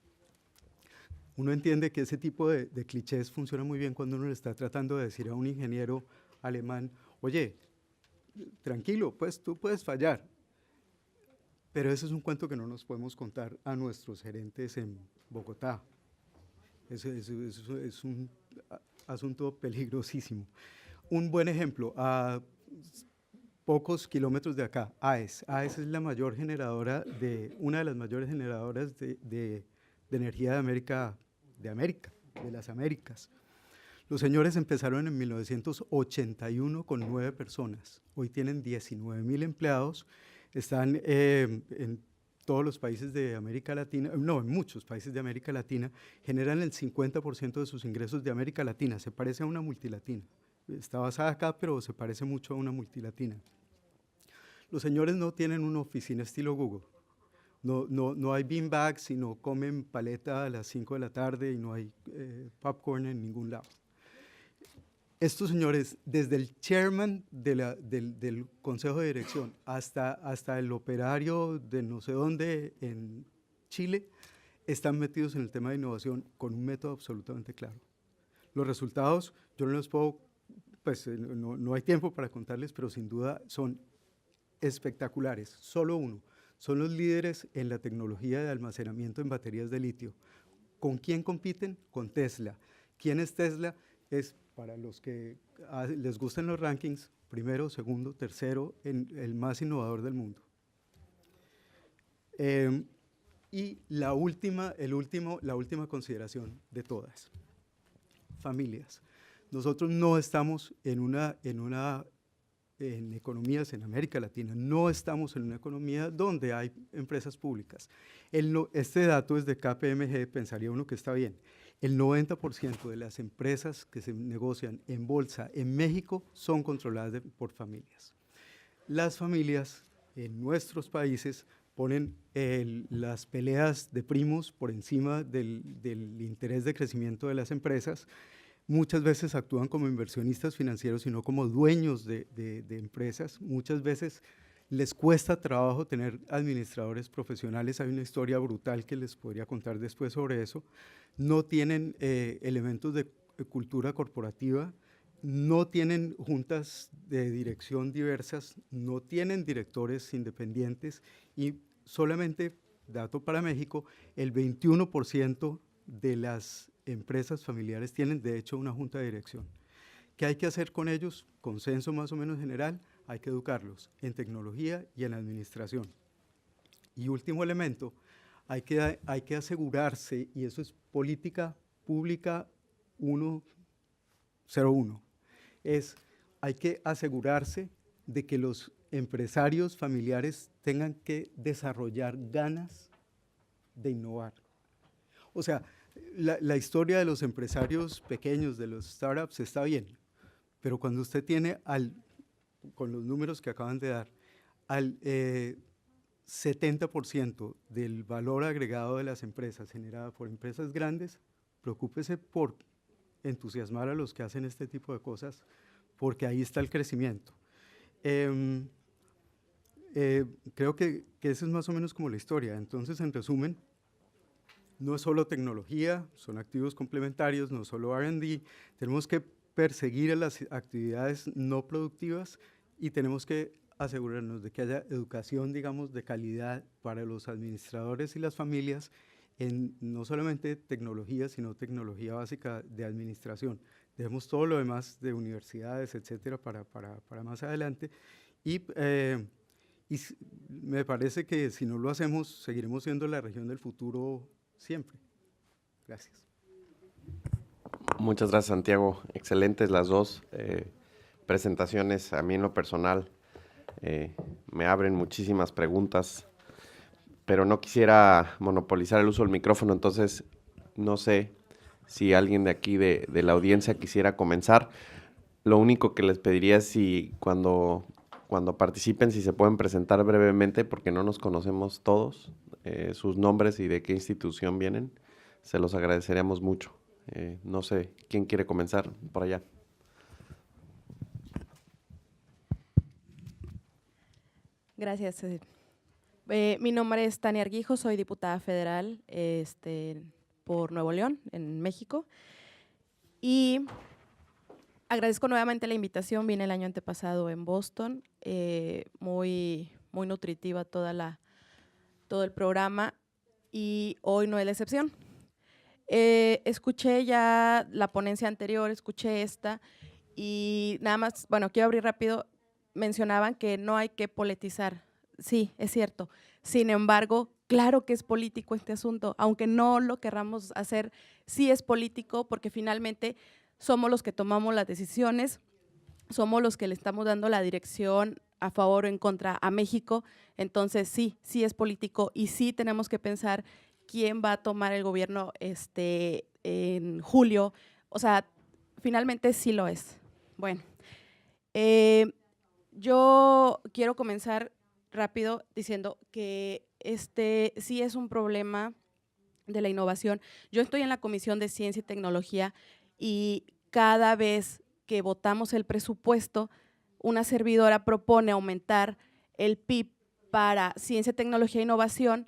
C: Uno entiende que ese tipo de clichés funciona muy bien cuando uno le está tratando de decir a un ingeniero alemán, oye, tranquilo, pues tú puedes fallar. Pero ese es un cuento que no nos podemos contar a nuestros gerentes en Bogotá. Es un asunto peligrosísimo. Un buen ejemplo, a pocos kilómetros de acá, AES. AES es la mayor generadora una de las mayores generadoras de energía de las Américas. Los señores empezaron en 1981 con 9 personas. Hoy tienen 19,000 empleados. Están en todos los países de América Latina, no, en muchos países de América Latina, generan el 50% de sus ingresos de América Latina. Se parece a una multilatina. Está basada acá, pero se parece mucho a una multilatina. Los señores no tienen una oficina estilo Google. No hay beanbags, sino comen paleta a las 5 de la tarde y no hay popcorn en ningún lado. Estos señores, desde el chairman del consejo de dirección hasta el operario de no sé dónde en Chile, están metidos en el tema de innovación con un método absolutamente claro. Los resultados, yo no los puedo, pues no hay tiempo para contarles, pero sin duda son espectaculares. Solo uno, son los líderes en la tecnología de almacenamiento en baterías de litio. ¿Con quién compiten? Con Tesla. ¿Quién es Tesla? Es, para los que les gustan los rankings, primero, segundo, tercero, el más innovador del mundo. Y la última consideración de todas, familias. Nosotros no estamos en economías en América Latina, no estamos en una economía donde hay empresas públicas. Este dato es de KPMG, pensaría uno que está bien. El 90% de las empresas que se negocian en bolsa en México son controladas por familias. Las familias en nuestros países ponen las peleas de primos por encima del interés de crecimiento de las empresas. Muchas veces actúan como inversionistas financieros y no como dueños de empresas. Muchas veces les cuesta trabajo tener administradores profesionales. Hay una historia brutal que les podría contar después sobre eso. No tienen elementos de cultura corporativa, no tienen juntas de dirección diversas, no tienen directores independientes y solamente, dato para México, el 21% de las empresas familiares tienen de hecho una junta de dirección. ¿Qué hay que hacer con ellos? Consenso más o menos general, hay que educarlos en tecnología y en administración. Y último elemento, hay que asegurarse, y eso es política pública 101, hay que asegurarse de que los empresarios familiares tengan que desarrollar ganas de innovar. O sea, La historia de los empresarios pequeños, de los startups, está bien, pero cuando usted tiene, con los números que acaban de dar, al 70% del valor agregado de las empresas generada por empresas grandes, preocúpese por entusiasmar a los que hacen este tipo de cosas, porque ahí está el crecimiento. Creo que eso es más o menos como la historia. Entonces, en resumen, no es solo tecnología, son activos complementarios, no solo R&D, tenemos que perseguir a las actividades no productivas y tenemos que asegurarnos de que haya educación, digamos, de calidad para los administradores y las familias en no solamente tecnología, sino tecnología básica de administración. Dejemos todo lo demás de universidades, etcétera, para más adelante. Y me parece que si no lo hacemos, seguiremos siendo la región del futuro siempre. Gracias.
A: Muchas gracias, Santiago. Excelentes las dos presentaciones. A mí en lo personal me abren muchísimas preguntas, pero no quisiera monopolizar el uso del micrófono, entonces no sé si alguien de aquí de la audiencia quisiera comenzar. Lo único que les pediría es si cuando participen, si se pueden presentar brevemente, porque no nos conocemos todos, sus nombres y de qué institución vienen, se los agradeceríamos mucho. No sé, ¿quién quiere comenzar por allá?
D: Gracias. Mi nombre es Tania Arguijo, soy diputada federal por Nuevo León, en México. Y agradezco nuevamente la invitación, vine el año antepasado en Boston, muy nutritiva todo el programa y hoy no es la excepción. Escuché ya la ponencia anterior, escuché esta y nada más, bueno, quiero abrir rápido, mencionaban que no hay que politizar, sí, es cierto, sin embargo, claro que es político este asunto, aunque no lo querramos hacer, sí es político porque finalmente somos los que tomamos las decisiones, somos los que le estamos dando la dirección a favor o en contra a México, entonces sí es político y sí tenemos que pensar quién va a tomar el gobierno en julio, o sea, finalmente sí lo es. Bueno, yo quiero comenzar rápido diciendo que sí es un problema de la innovación. Yo estoy en la Comisión de Ciencia y Tecnología y cada vez que votamos el presupuesto, una servidora propone aumentar el PIB para ciencia, tecnología e innovación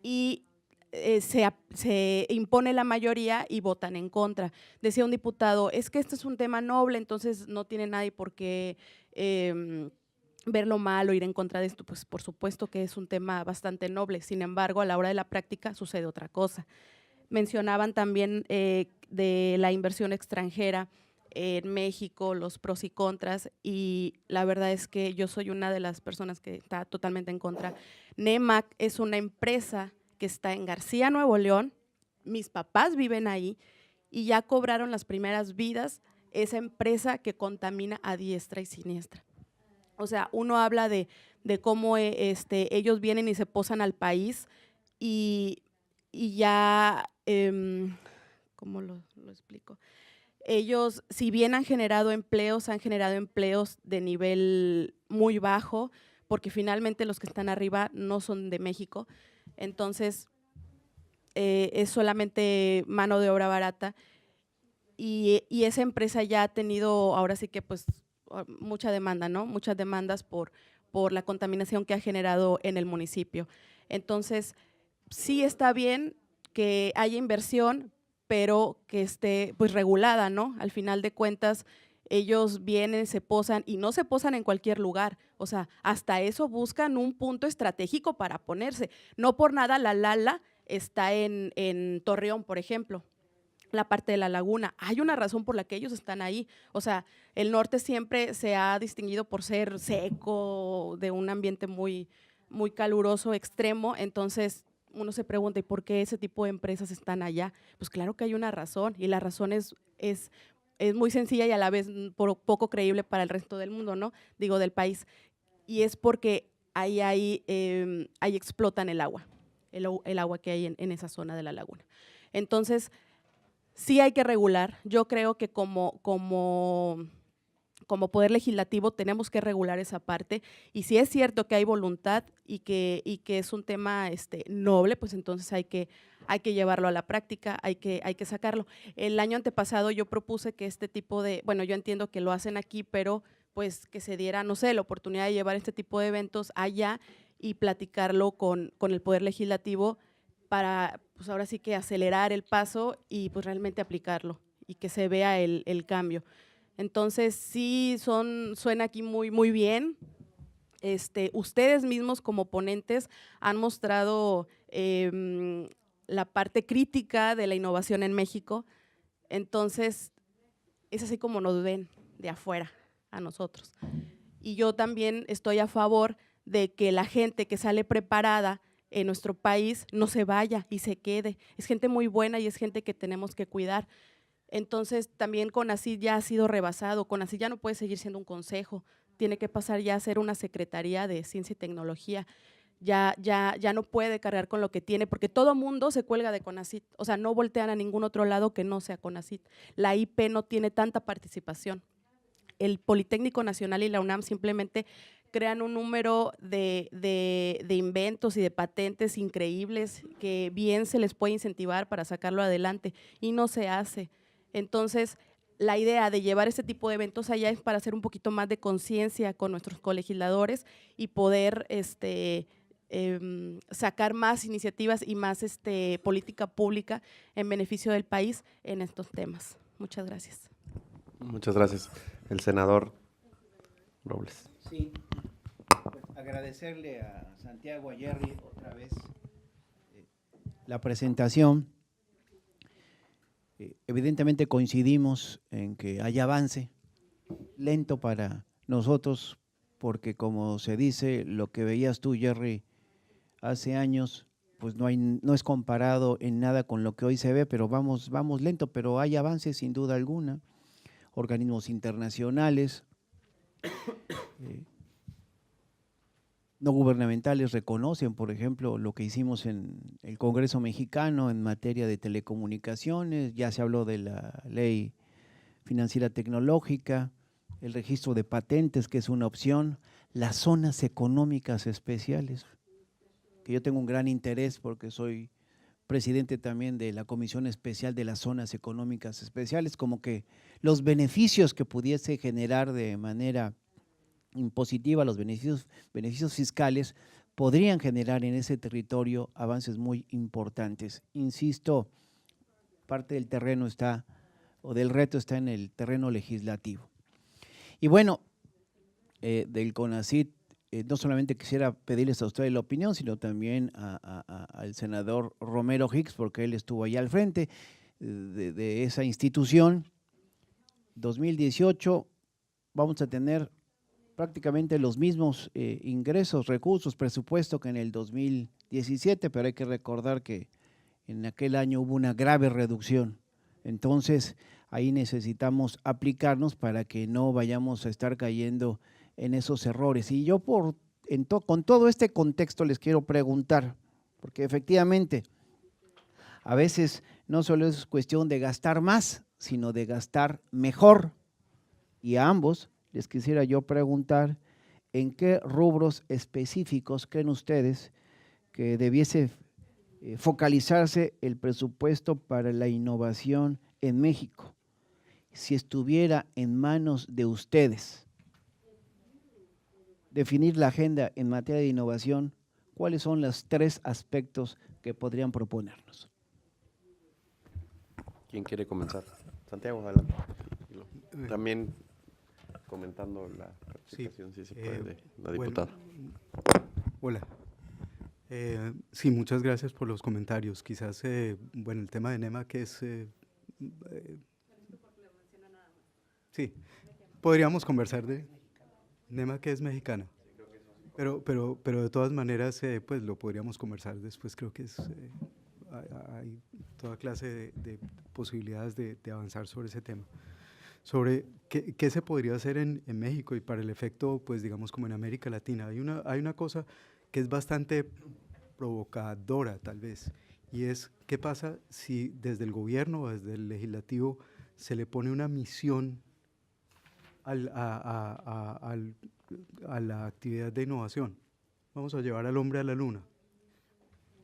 D: y se impone la mayoría y votan en contra. Decía un diputado, es que esto es un tema noble, entonces no tiene nadie por qué verlo mal o ir en contra de esto. Pues por supuesto que es un tema bastante noble, sin embargo, a la hora de la práctica sucede otra cosa. Mencionaban también de la inversión extranjera en México, los pros y contras, y la verdad es que yo soy una de las personas que está totalmente en contra. NEMAC es una empresa que está en García, Nuevo León, mis papás viven ahí y ya cobraron las primeras vidas, esa empresa que contamina a diestra y siniestra. O sea, uno habla de cómo ellos vienen y se posan al país y ya, ¿cómo lo explico? Ellos, si bien han generado empleos de nivel muy bajo, porque finalmente los que están arriba no son de México, entonces es solamente mano de obra barata y esa empresa ya ha tenido ahora sí que pues mucha demanda, ¿no? Muchas demandas por la contaminación que ha generado en el municipio. Entonces, sí está bien que haya inversión, pero que esté pues regulada, ¿no? Al final de cuentas, ellos vienen, se posan y no se posan en cualquier lugar, o sea, hasta eso buscan un punto estratégico para ponerse. No por nada la Lala está en Torreón, por ejemplo, la parte de la laguna. Hay una razón por la que ellos están ahí, o sea, el norte siempre se ha distinguido por ser seco, de un ambiente muy caluroso, extremo, entonces uno se pregunta, ¿y por qué ese tipo de empresas están allá? Pues claro que hay una razón y la razón es muy sencilla y a la vez poco creíble para el resto del mundo, ¿no? Digo, del país. Y es porque ahí explotan el agua, el agua que hay en esa zona de la laguna. Entonces, sí hay que regular. Yo creo que como Poder Legislativo tenemos que regular esa parte, y si es cierto que hay voluntad y que es un tema noble, pues entonces hay que llevarlo a la práctica, hay que sacarlo. El año antepasado yo propuse que este tipo de, bueno, yo entiendo que lo hacen aquí, pero pues que se diera, no sé, la oportunidad de llevar este tipo de eventos allá y platicarlo con el Poder Legislativo para, pues ahora sí que acelerar el paso y pues realmente aplicarlo y que se vea el cambio. Entonces, sí, suena aquí muy bien. Ustedes mismos como ponentes han mostrado la parte crítica de la innovación en México. Entonces, es así como nos ven de afuera a nosotros. Y yo también estoy a favor de que la gente que sale preparada en nuestro país no se vaya y se quede. Es gente muy buena y es gente que tenemos que cuidar. Entonces, también CONACYT ya ha sido rebasado. CONACYT ya no puede seguir siendo un consejo, tiene que pasar ya a ser una secretaría de ciencia y tecnología. Ya no puede cargar con lo que tiene, porque todo mundo se cuelga de CONACYT. O sea, no voltean a ningún otro lado que no sea CONACYT. La IP no tiene tanta participación. El Politécnico Nacional y la UNAM simplemente crean un número de inventos y de patentes increíbles que bien se les puede incentivar para sacarlo adelante, y no se hace. Entonces, la idea de llevar este tipo de eventos allá es para hacer un poquito más de conciencia con nuestros colegisladores y poder sacar más iniciativas y más política pública en beneficio del país en estos temas. Muchas gracias.
A: Muchas gracias. El senador Robles.
E: Sí, pues agradecerle a Santiago, a Jerry otra vez la presentación. Evidentemente coincidimos en que hay avance, lento para nosotros, porque como se dice, lo que veías tú, Jerry, hace años, pues no es comparado en nada con lo que hoy se ve, pero vamos lento, pero hay avances sin duda alguna. Organismos internacionales, no gubernamentales reconocen, por ejemplo, lo que hicimos en el Congreso mexicano en materia de telecomunicaciones. Ya se habló de la ley financiera tecnológica, el registro de patentes, que es una opción, las zonas económicas especiales, que yo tengo un gran interés porque soy presidente también de la Comisión Especial de las Zonas Económicas Especiales, como que los beneficios que pudiese generar de manera impositiva, los beneficios fiscales, podrían generar en ese territorio avances muy importantes. Insisto, parte del terreno está, o del reto está en el terreno legislativo. Y bueno, del CONACYT, no solamente quisiera pedirles a ustedes la opinión, sino también al senador Romero Hicks, porque él estuvo allá al frente de esa institución. 2018 vamos a tener prácticamente los mismos ingresos, recursos, presupuesto que en el 2017, pero hay que recordar que en aquel año hubo una grave reducción. Entonces, ahí necesitamos aplicarnos para que no vayamos a estar cayendo en esos errores. Y yo con todo este contexto les quiero preguntar, porque efectivamente a veces no solo es cuestión de gastar más, sino de gastar mejor. Y a ambos les quisiera yo preguntar en qué rubros específicos creen ustedes que debiese focalizarse el presupuesto para la innovación en México, si estuviera en manos de ustedes. Definir la agenda en materia de innovación, ¿cuáles son los 3 aspectos que podrían proponernos?
A: ¿Quién quiere comenzar? Santiago, adelante. También comentando la participación, si se puede, de la diputada.
C: Hola. Sí, muchas gracias por los comentarios. Quizás, bueno, el tema de NEMA, que es… sí, podríamos conversar de… NEMA, que es mexicana, pero de todas maneras, pues lo podríamos conversar después. Creo que hay toda clase de posibilidades de avanzar sobre ese tema. Sobre qué se podría hacer en México y para el efecto, pues digamos, como en América Latina. Hay una cosa que es bastante provocadora, tal vez, y es ¿qué pasa si desde el gobierno o desde el legislativo se le pone una misión a la actividad de innovación? Vamos a llevar al hombre a la luna.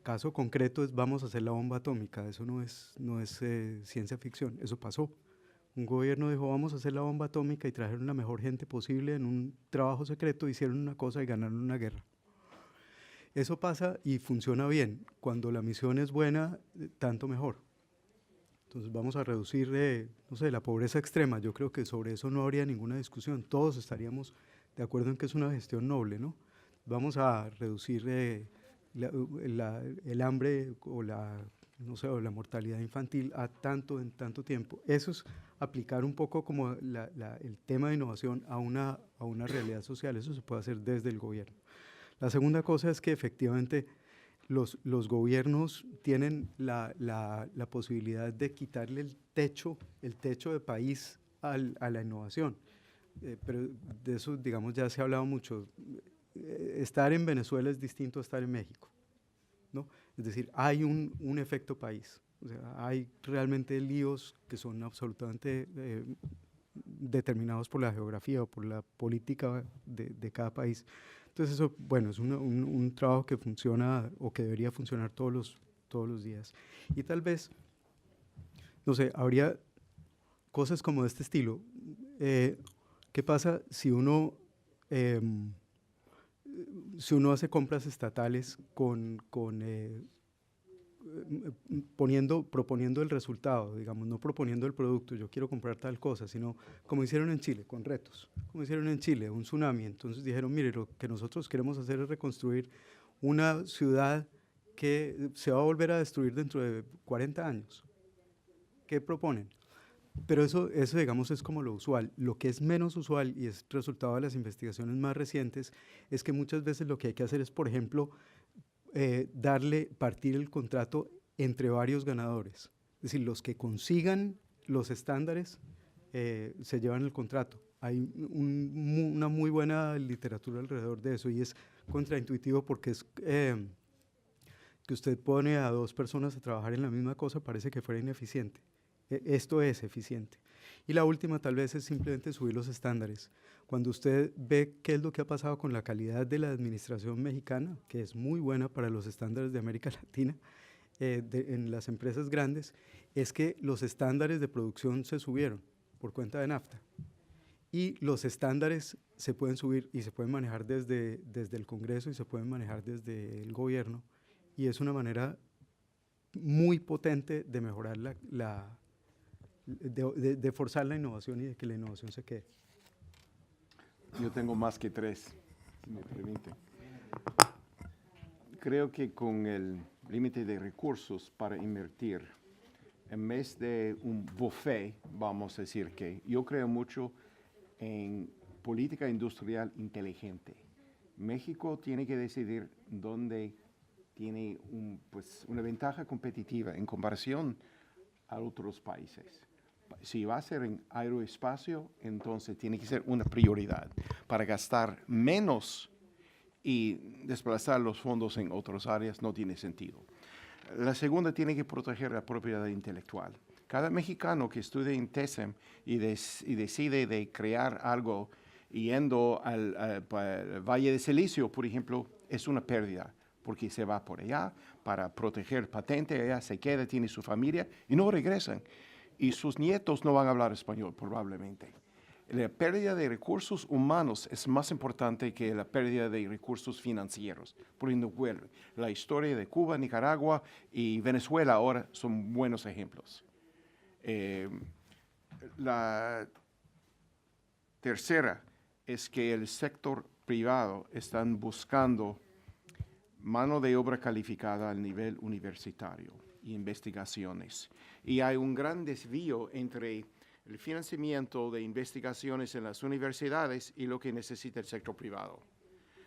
C: Caso concreto es vamos a hacer la bomba atómica, eso no es ciencia ficción, eso pasó. Un gobierno dijo vamos a hacer la bomba atómica y trajeron la mejor gente posible en un trabajo secreto, hicieron una cosa y ganaron una guerra. Eso pasa y funciona bien. Cuando la misión es buena, tanto mejor. Entonces vamos a reducir, no sé, la pobreza extrema. Yo creo que sobre eso no habría ninguna discusión. Todos estaríamos de acuerdo en que es una gestión noble, ¿no? Vamos a reducir el hambre o no sé, o la mortalidad infantil en tanto tiempo. Eso es aplicar un poco como el tema de innovación a una realidad social. Eso se puede hacer desde el gobierno. La segunda cosa es que efectivamente los gobiernos tienen la posibilidad de quitarle el techo de país a la innovación. Pero de eso, digamos, ya se ha hablado mucho. Estar en Venezuela es distinto a estar en México, ¿no? Es decir, hay un efecto país. O sea, hay realmente líos que son absolutamente determinados por la geografía o por la política de cada país. Entonces eso, bueno, es un trabajo que funciona o que debería funcionar todos los días. Y tal vez, no sé, habría cosas como de este estilo. ¿Qué pasa si uno hace compras estatales proponiendo el resultado, digamos, no proponiendo el producto, yo quiero comprar tal cosa, sino como hicieron en Chile, con retos, como hicieron en Chile, un tsunami? Entonces dijeron, mire, lo que nosotros queremos hacer es reconstruir una ciudad que se va a volver a destruir dentro de 40 años. ¿Qué proponen? Pero eso, digamos, es como lo usual. Lo que es menos usual, y es resultado de las investigaciones más recientes, es que muchas veces lo que hay que hacer es, por ejemplo, partir el contrato entre varios ganadores. Es decir, los que consigan los estándares se llevan el contrato. Hay una muy buena literatura alrededor de eso y es contraintuitivo porque es que usted pone a dos personas a trabajar en la misma cosa, parece que fuera ineficiente. Esto es eficiente. Y la última tal vez es simplemente subir los estándares. Cuando usted ve qué es lo que ha pasado con la calidad de la administración mexicana, que es muy buena para los estándares de América Latina, en las empresas grandes, es que los estándares de producción se subieron por cuenta de NAFTA. Y los estándares se pueden subir y se pueden manejar desde el Congreso y se pueden manejar desde el gobierno. Y es una manera muy potente de mejorar de forzar la innovación y de que la innovación se quede.
B: Yo tengo más que 3, si me permite. Creo que con el límite de recursos para invertir, en vez de un buffet, vamos a decir que yo creo mucho en política industrial inteligente. México tiene que decidir dónde tiene una ventaja competitiva en comparación a otros países. Si va a ser en aeroespacio, entonces tiene que ser una prioridad para gastar menos y desplazar los fondos en otras áreas no tiene sentido. La segunda tiene que proteger la propiedad intelectual. Cada mexicano que estudia en TESEM y decide de crear algo yendo al Valle de Silicio, por ejemplo, es una pérdida, porque se va por allá para proteger patente, allá se queda, tiene su familia y no regresan. Y sus nietos no van a hablar español probablemente. La pérdida de recursos humanos es más importante que la pérdida de recursos financieros. Por ejemplo, la historia de Cuba, Nicaragua y Venezuela ahora son buenos ejemplos. La tercera es que el sector privado están buscando mano de obra calificada al nivel universitario y investigaciones. Y hay un gran desvío entre el financiamiento de investigaciones en las universidades y lo que necesita el sector privado.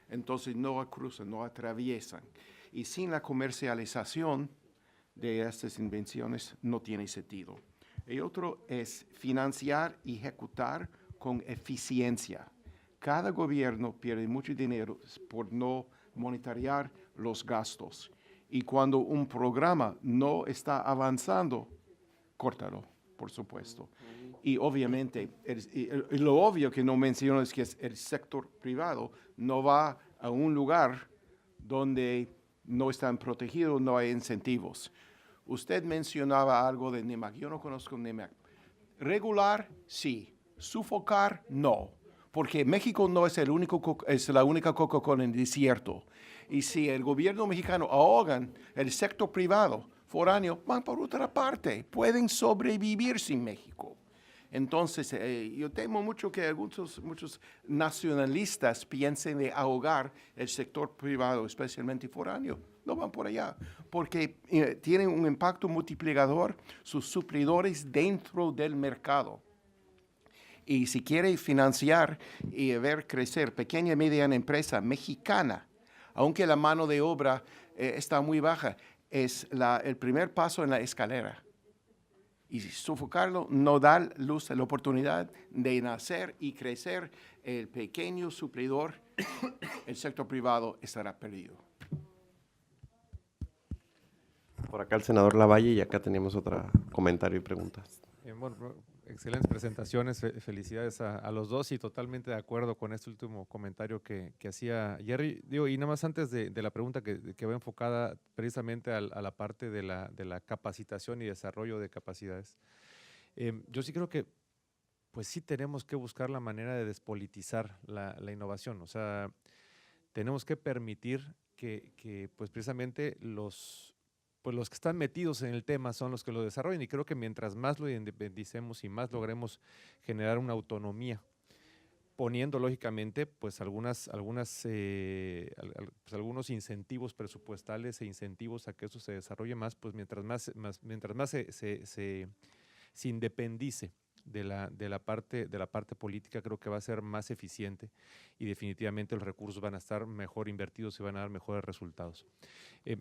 B: Entonces no cruzan, no atraviesan. Y sin la comercialización de estas invenciones no tiene sentido. El otro es financiar y ejecutar con eficiencia. Cada gobierno pierde mucho dinero por no monitorear los gastos. Y cuando un programa no está avanzando, córtalo, por supuesto. Y obviamente, lo obvio que no menciono es que el sector privado no va a un lugar donde no están protegidos, no hay incentivos. Usted mencionaba algo de NEMAC. Yo no conozco NEMAC. Regular, sí. Sufocar, no. Porque México no es es la única Coca-Cola en el desierto. Y si el gobierno mexicano ahogan el sector privado foráneo, van por otra parte. Pueden sobrevivir sin México. Entonces, yo temo mucho que muchos nacionalistas piensen de ahogar el sector privado, especialmente foráneo. No van por allá, porque tienen un impacto multiplicador sus suplidores dentro del mercado. Y si quiere financiar y ver crecer pequeña y mediana empresa mexicana, aunque la mano de obra está muy baja, es el primer paso en la escalera. Y sofocarlo no da luz a la oportunidad de nacer y crecer el pequeño suplidor, el sector privado estará perdido.
A: Por acá el senador Lavalle y acá teníamos otro comentario y preguntas.
F: Bueno, excelentes presentaciones, felicidades a los dos y totalmente de acuerdo con este último comentario que hacía Jerry. Digo, y nada más antes de la pregunta que va enfocada precisamente a la parte de la capacitación y desarrollo de capacidades. Yo sí creo que pues sí tenemos que buscar la manera de despolitizar la innovación, o sea, tenemos que permitir que pues precisamente los que están metidos en el tema son los que lo desarrollan y creo que mientras más lo independicemos y más logremos generar una autonomía, poniendo lógicamente pues algunos incentivos presupuestales e incentivos a que eso se desarrolle más, pues mientras más se independice de la parte política, creo que va a ser más eficiente y definitivamente los recursos van a estar mejor invertidos y van a dar mejores resultados.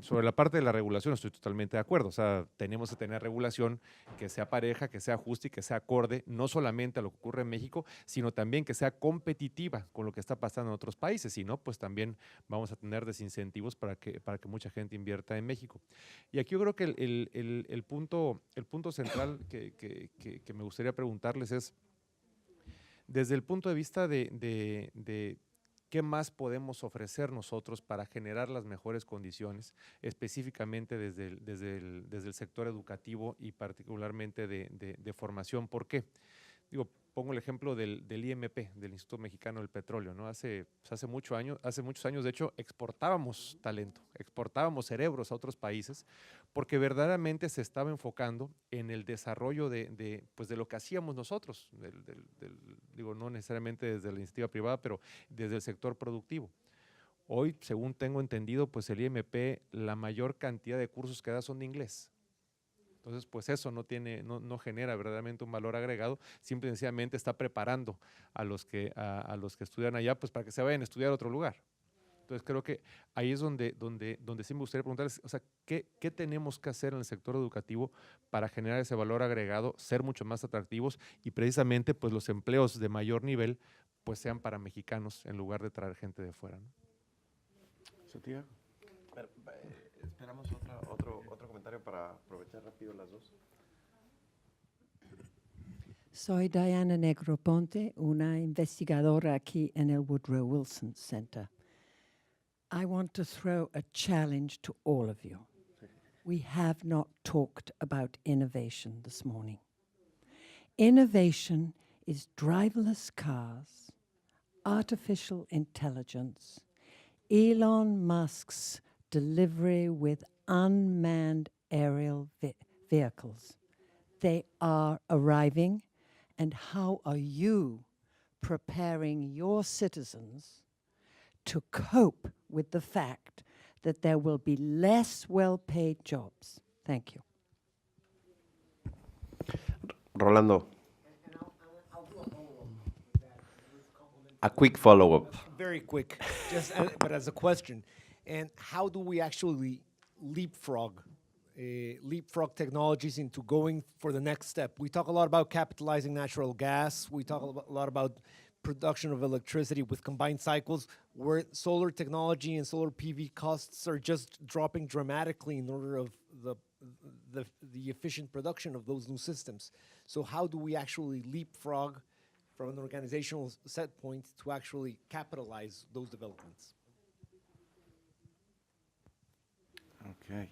F: Sobre la parte de la regulación estoy totalmente de acuerdo, o sea, tenemos que tener regulación que sea pareja, que sea justa y que sea acorde, no solamente a lo que ocurre en México, sino también que sea competitiva con lo que está pasando en otros países, si no, pues también vamos a tener desincentivos para que mucha gente invierta en México. Y aquí yo creo que el punto central que me gustaría preguntarles es, desde el punto de vista de qué más podemos ofrecer nosotros para generar las mejores condiciones, específicamente desde el sector educativo y particularmente de formación. ¿Por qué? Digo, pongo el ejemplo del IMP, del Instituto Mexicano del Petróleo, ¿no? Hace muchos años, de hecho, exportábamos talento, exportábamos cerebros a otros países, porque verdaderamente se estaba enfocando en el desarrollo de lo que hacíamos nosotros, digo, no necesariamente desde la iniciativa privada, pero desde el sector productivo. Hoy, según tengo entendido, pues el IMP, la mayor cantidad de cursos que da son de inglés. Entonces, pues eso no genera verdaderamente un valor agregado, simple y sencillamente está preparando a los que estudian allá, pues para que se vayan a estudiar a otro lugar. Entonces, creo que ahí es donde sí me gustaría preguntarles, o sea, ¿qué tenemos que hacer en el sector educativo para generar ese valor agregado, ser mucho más atractivos y precisamente pues los empleos de mayor nivel pues sean para mexicanos en lugar de traer gente de fuera, ¿no?
B: Santiago.
A: Esperamos otro comentario para aprovechar rápido las dos.
G: Soy Diana Negroponte, una investigadora aquí en el Woodrow Wilson Center. I want to throw a challenge to all of you. We have not talked about innovation this morning. Innovation is driverless cars, artificial intelligence, Elon Musk's delivery with unmanned aerial vehicles. They are arriving, and how are you preparing your citizens to cope with the fact that there will be less well-paid jobs? Thank you.
A: Rolando. A quick follow-up.
H: Very quick, but as a question. And how do we actually leapfrog technologies into going for the next step? We talk a lot about capitalizing natural gas. We talk a lot about production of electricity with combined cycles. where solar technology and solar PV costs are just dropping dramatically in order of the efficient production of those new systems. So how do we actually leapfrog from an organizational set point to actually capitalize those developments?
B: Okay.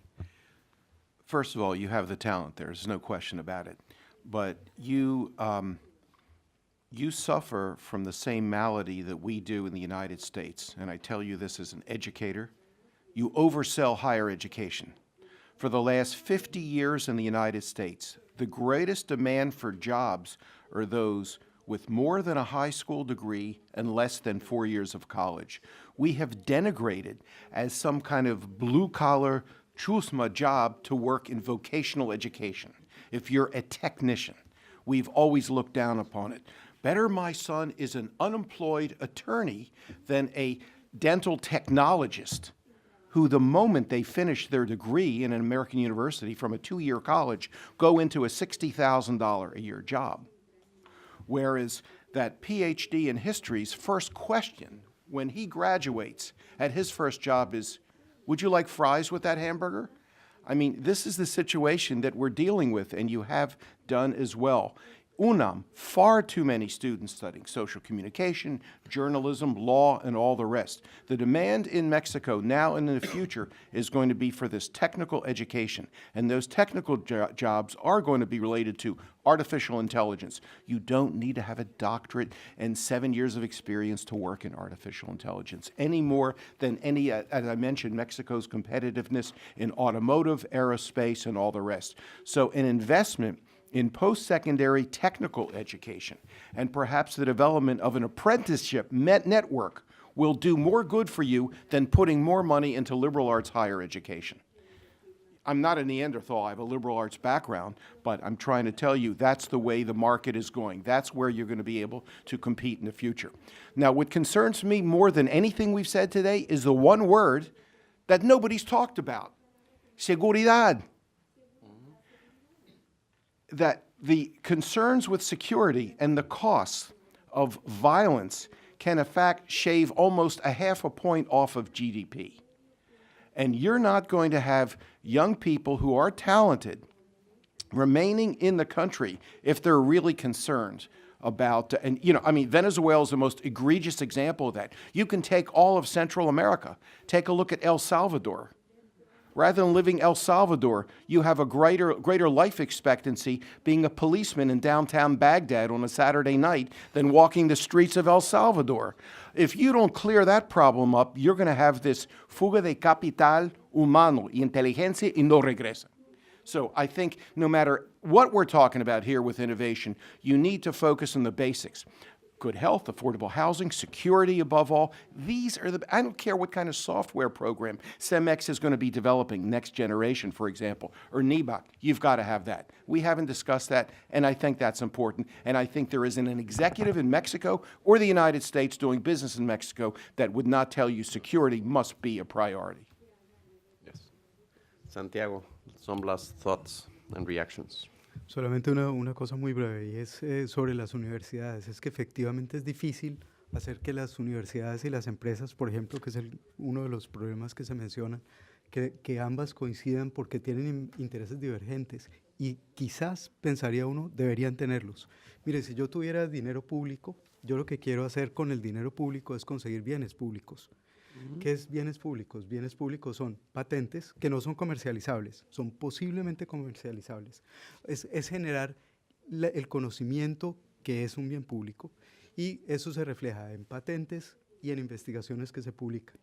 B: First of all, you have the talent. There's no question about it. But you suffer from the same malady that we do in the United States. And I tell you this as an educator. You oversell higher education. For the last 50 years in the United States, the greatest demand for jobs are those with more than a high school degree and less than 4 years of college. We have denigrated as some kind of blue-collar chusma job to work in vocational education. If you're a technician, we've always looked down upon it. Better my son is an unemployed attorney than a dental technologist who, the moment they finish their degree in an American university from a 2-year college, go into a $60,000 a year job. Whereas that PhD in history's first question when he graduates at his first job is, would you like fries with that hamburger? I mean, this is the situation that we're dealing with, and you have done as well. UNAM, far too many students studying social communication, journalism, law, and all the rest. The demand in Mexico now and in the future is going to be for this technical education, and those technical jobs are going to be related to artificial intelligence. You don't need to have a doctorate and 7 years of experience to work in artificial intelligence, any more than any, as I mentioned, Mexico's competitiveness in automotive, aerospace, and all the rest. So an investment in post-secondary technical education and perhaps the development of an apprenticeship network will do more good for you than putting more money into liberal arts higher education. I'm not a Neanderthal, I have a liberal arts background, but I'm trying to tell you that's the way the market is going. That's where you're going to be able to compete in the future. Now, what concerns me more than anything we've said today is the one word that nobody's talked about: seguridad. That the concerns with security and the costs of violence can in fact shave almost a half a point off of GDP. And you're not going to have young people who are talented remaining in the country if they're really concerned about, and you know, I mean, Venezuela is the most egregious example of that. You can take all of Central America. Take a look at El Salvador. Rather than living El Salvador, you have a greater life expectancy being a policeman in downtown Baghdad on a Saturday night than walking the streets of El Salvador. If you don't clear that problem up, you're going to have this fuga de capital humano y inteligencia y no regresa. So I think no matter what we're talking about here with innovation, you need to focus on the basics. Good health, affordable housing, security above all. These are the, I don't care what kind of software program CEMEX is going to be developing, next generation, for example, or NEBAC. You've got to have that. We haven't discussed that, and I think that's important. And I think there isn't an executive in Mexico or the United States doing business in Mexico that would not tell you security must be a priority.
A: Yes. Santiago, some last thoughts and reactions.
C: Solamente una cosa muy breve, y es sobre las universidades. Es que efectivamente es difícil hacer que las universidades y las empresas, por ejemplo, que es uno de los problemas que se mencionan, que ambas coincidan porque tienen intereses divergentes y quizás, pensaría uno, deberían tenerlos. Mire, si yo tuviera dinero público, yo lo que quiero hacer con el dinero público es conseguir bienes públicos. ¿Qué es bienes públicos? Bienes públicos son patentes que no son comercializables, son posiblemente comercializables. Es generar el conocimiento que es un bien público y eso se refleja en patentes y en investigaciones que se publican.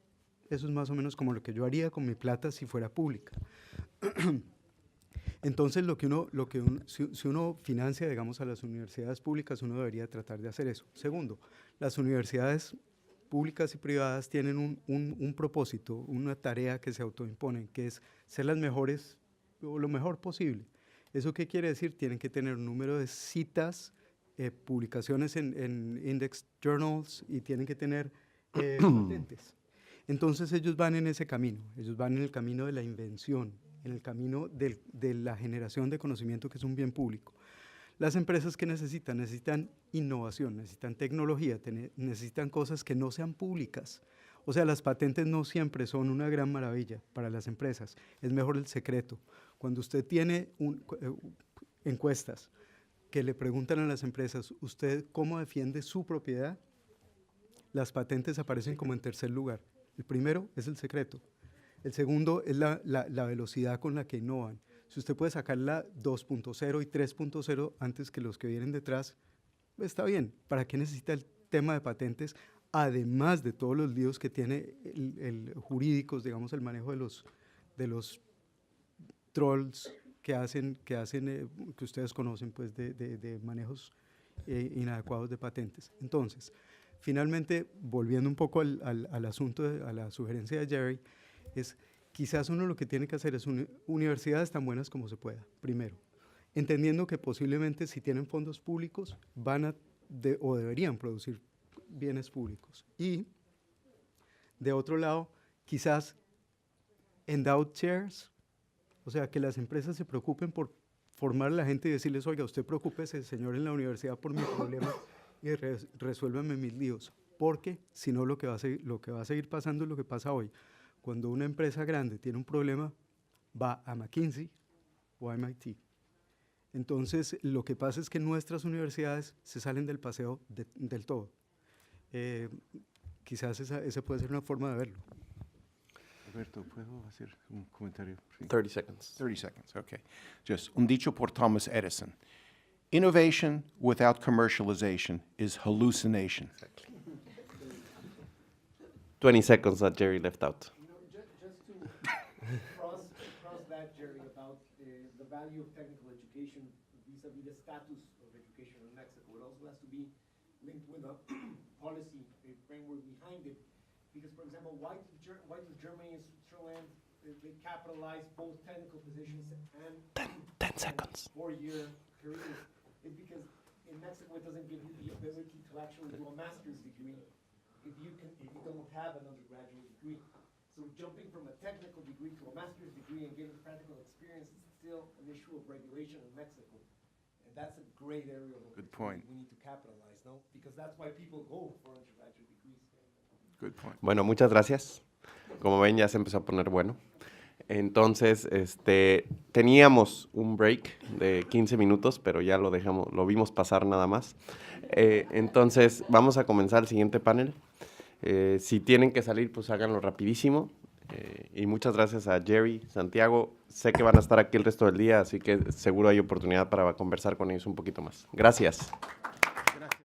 C: Eso es más o menos como lo que yo haría con mi plata si fuera pública. Entonces, si uno financia, digamos, a las universidades públicas, uno debería tratar de hacer eso. Segundo, las universidades públicas y privadas tienen un propósito, una tarea que se autoimponen, que es ser las mejores o lo mejor posible. ¿Eso qué quiere decir? Tienen que tener un número de citas, publicaciones en index journals y tienen que tener patentes. Entonces ellos van en ese camino, ellos van en el camino de la invención, en el camino de la generación de conocimiento, que es un bien público. Las empresas que necesitan innovación, necesitan tecnología, necesitan cosas que no sean públicas. O sea, las patentes no siempre son una gran maravilla para las empresas, es mejor el secreto. Cuando usted tiene encuestas que le preguntan a las empresas, ¿usted cómo defiende su propiedad? Las patentes aparecen como en tercer lugar. El primero es el secreto. El segundo es la velocidad con la que innovan. Si usted puede sacar la 2.0 y 3.0 antes que los que vienen detrás, está bien. ¿Para qué necesita el tema de patentes? Además de todos los líos que tiene el jurídicos, digamos, el manejo de los trolls que ustedes conocen, pues, de manejos inadecuados de patentes. Entonces, finalmente, volviendo un poco al asunto, a la sugerencia de Jerry, es quizás uno lo que tiene que hacer es universidades tan buenas como se pueda, primero, entendiendo que posiblemente si tienen fondos públicos van o deberían producir bienes públicos. Y, de otro lado, quizás endowed chairs, o sea, que las empresas se preocupen por formar a la gente y decirles, oiga, usted preocúpese, señor, en la universidad por mi problema y resuélvame mis líos, porque si no lo que va a seguir pasando es lo que pasa hoy. Cuando una empresa grande tiene un problema, va a McKinsey o a MIT. Entonces, lo que pasa es que nuestras universidades se salen del paseo del todo. Quizás esa puede ser una forma de verlo.
B: Alberto, ¿puedo hacer un comentario? Sí.
A: 30 seconds.
B: 30 seconds, okay. Just un dicho por Thomas Edison. Innovation without commercialization is hallucination.
A: 20 seconds that Jerry left out.
H: Just to cross that, Jerry, about the value of technical education vis-a-vis the status of education in Mexico. It also has to be linked with a policy framework behind it. Because, for example, why do Germany and Switzerland, they capitalize both technical positions and
A: 10 seconds.
H: 4-year careers? It's because in Mexico it doesn't give you the ability to actually do a master's degree if you don't have an undergraduate degree. So jumping from a technical degree to a master's degree and getting practical experience is still an issue of regulation in Mexico. And that's a great area of
B: Good point.
H: we need to capitalize, no? Because that's why people go for undergraduate degrees.
B: Good point.
A: Bueno, muchas gracias. Como ven, ya se empezó a poner bueno. Entonces, teníamos un break de 15 minutos, pero ya lo vimos pasar nada más. Entonces, vamos a comenzar el siguiente panel. Si tienen que salir, pues háganlo rapidísimo. Y muchas gracias a Jerry, Santiago. Sé que van a estar aquí el resto del día, así que seguro hay oportunidad para conversar con ellos un poquito más. Gracias.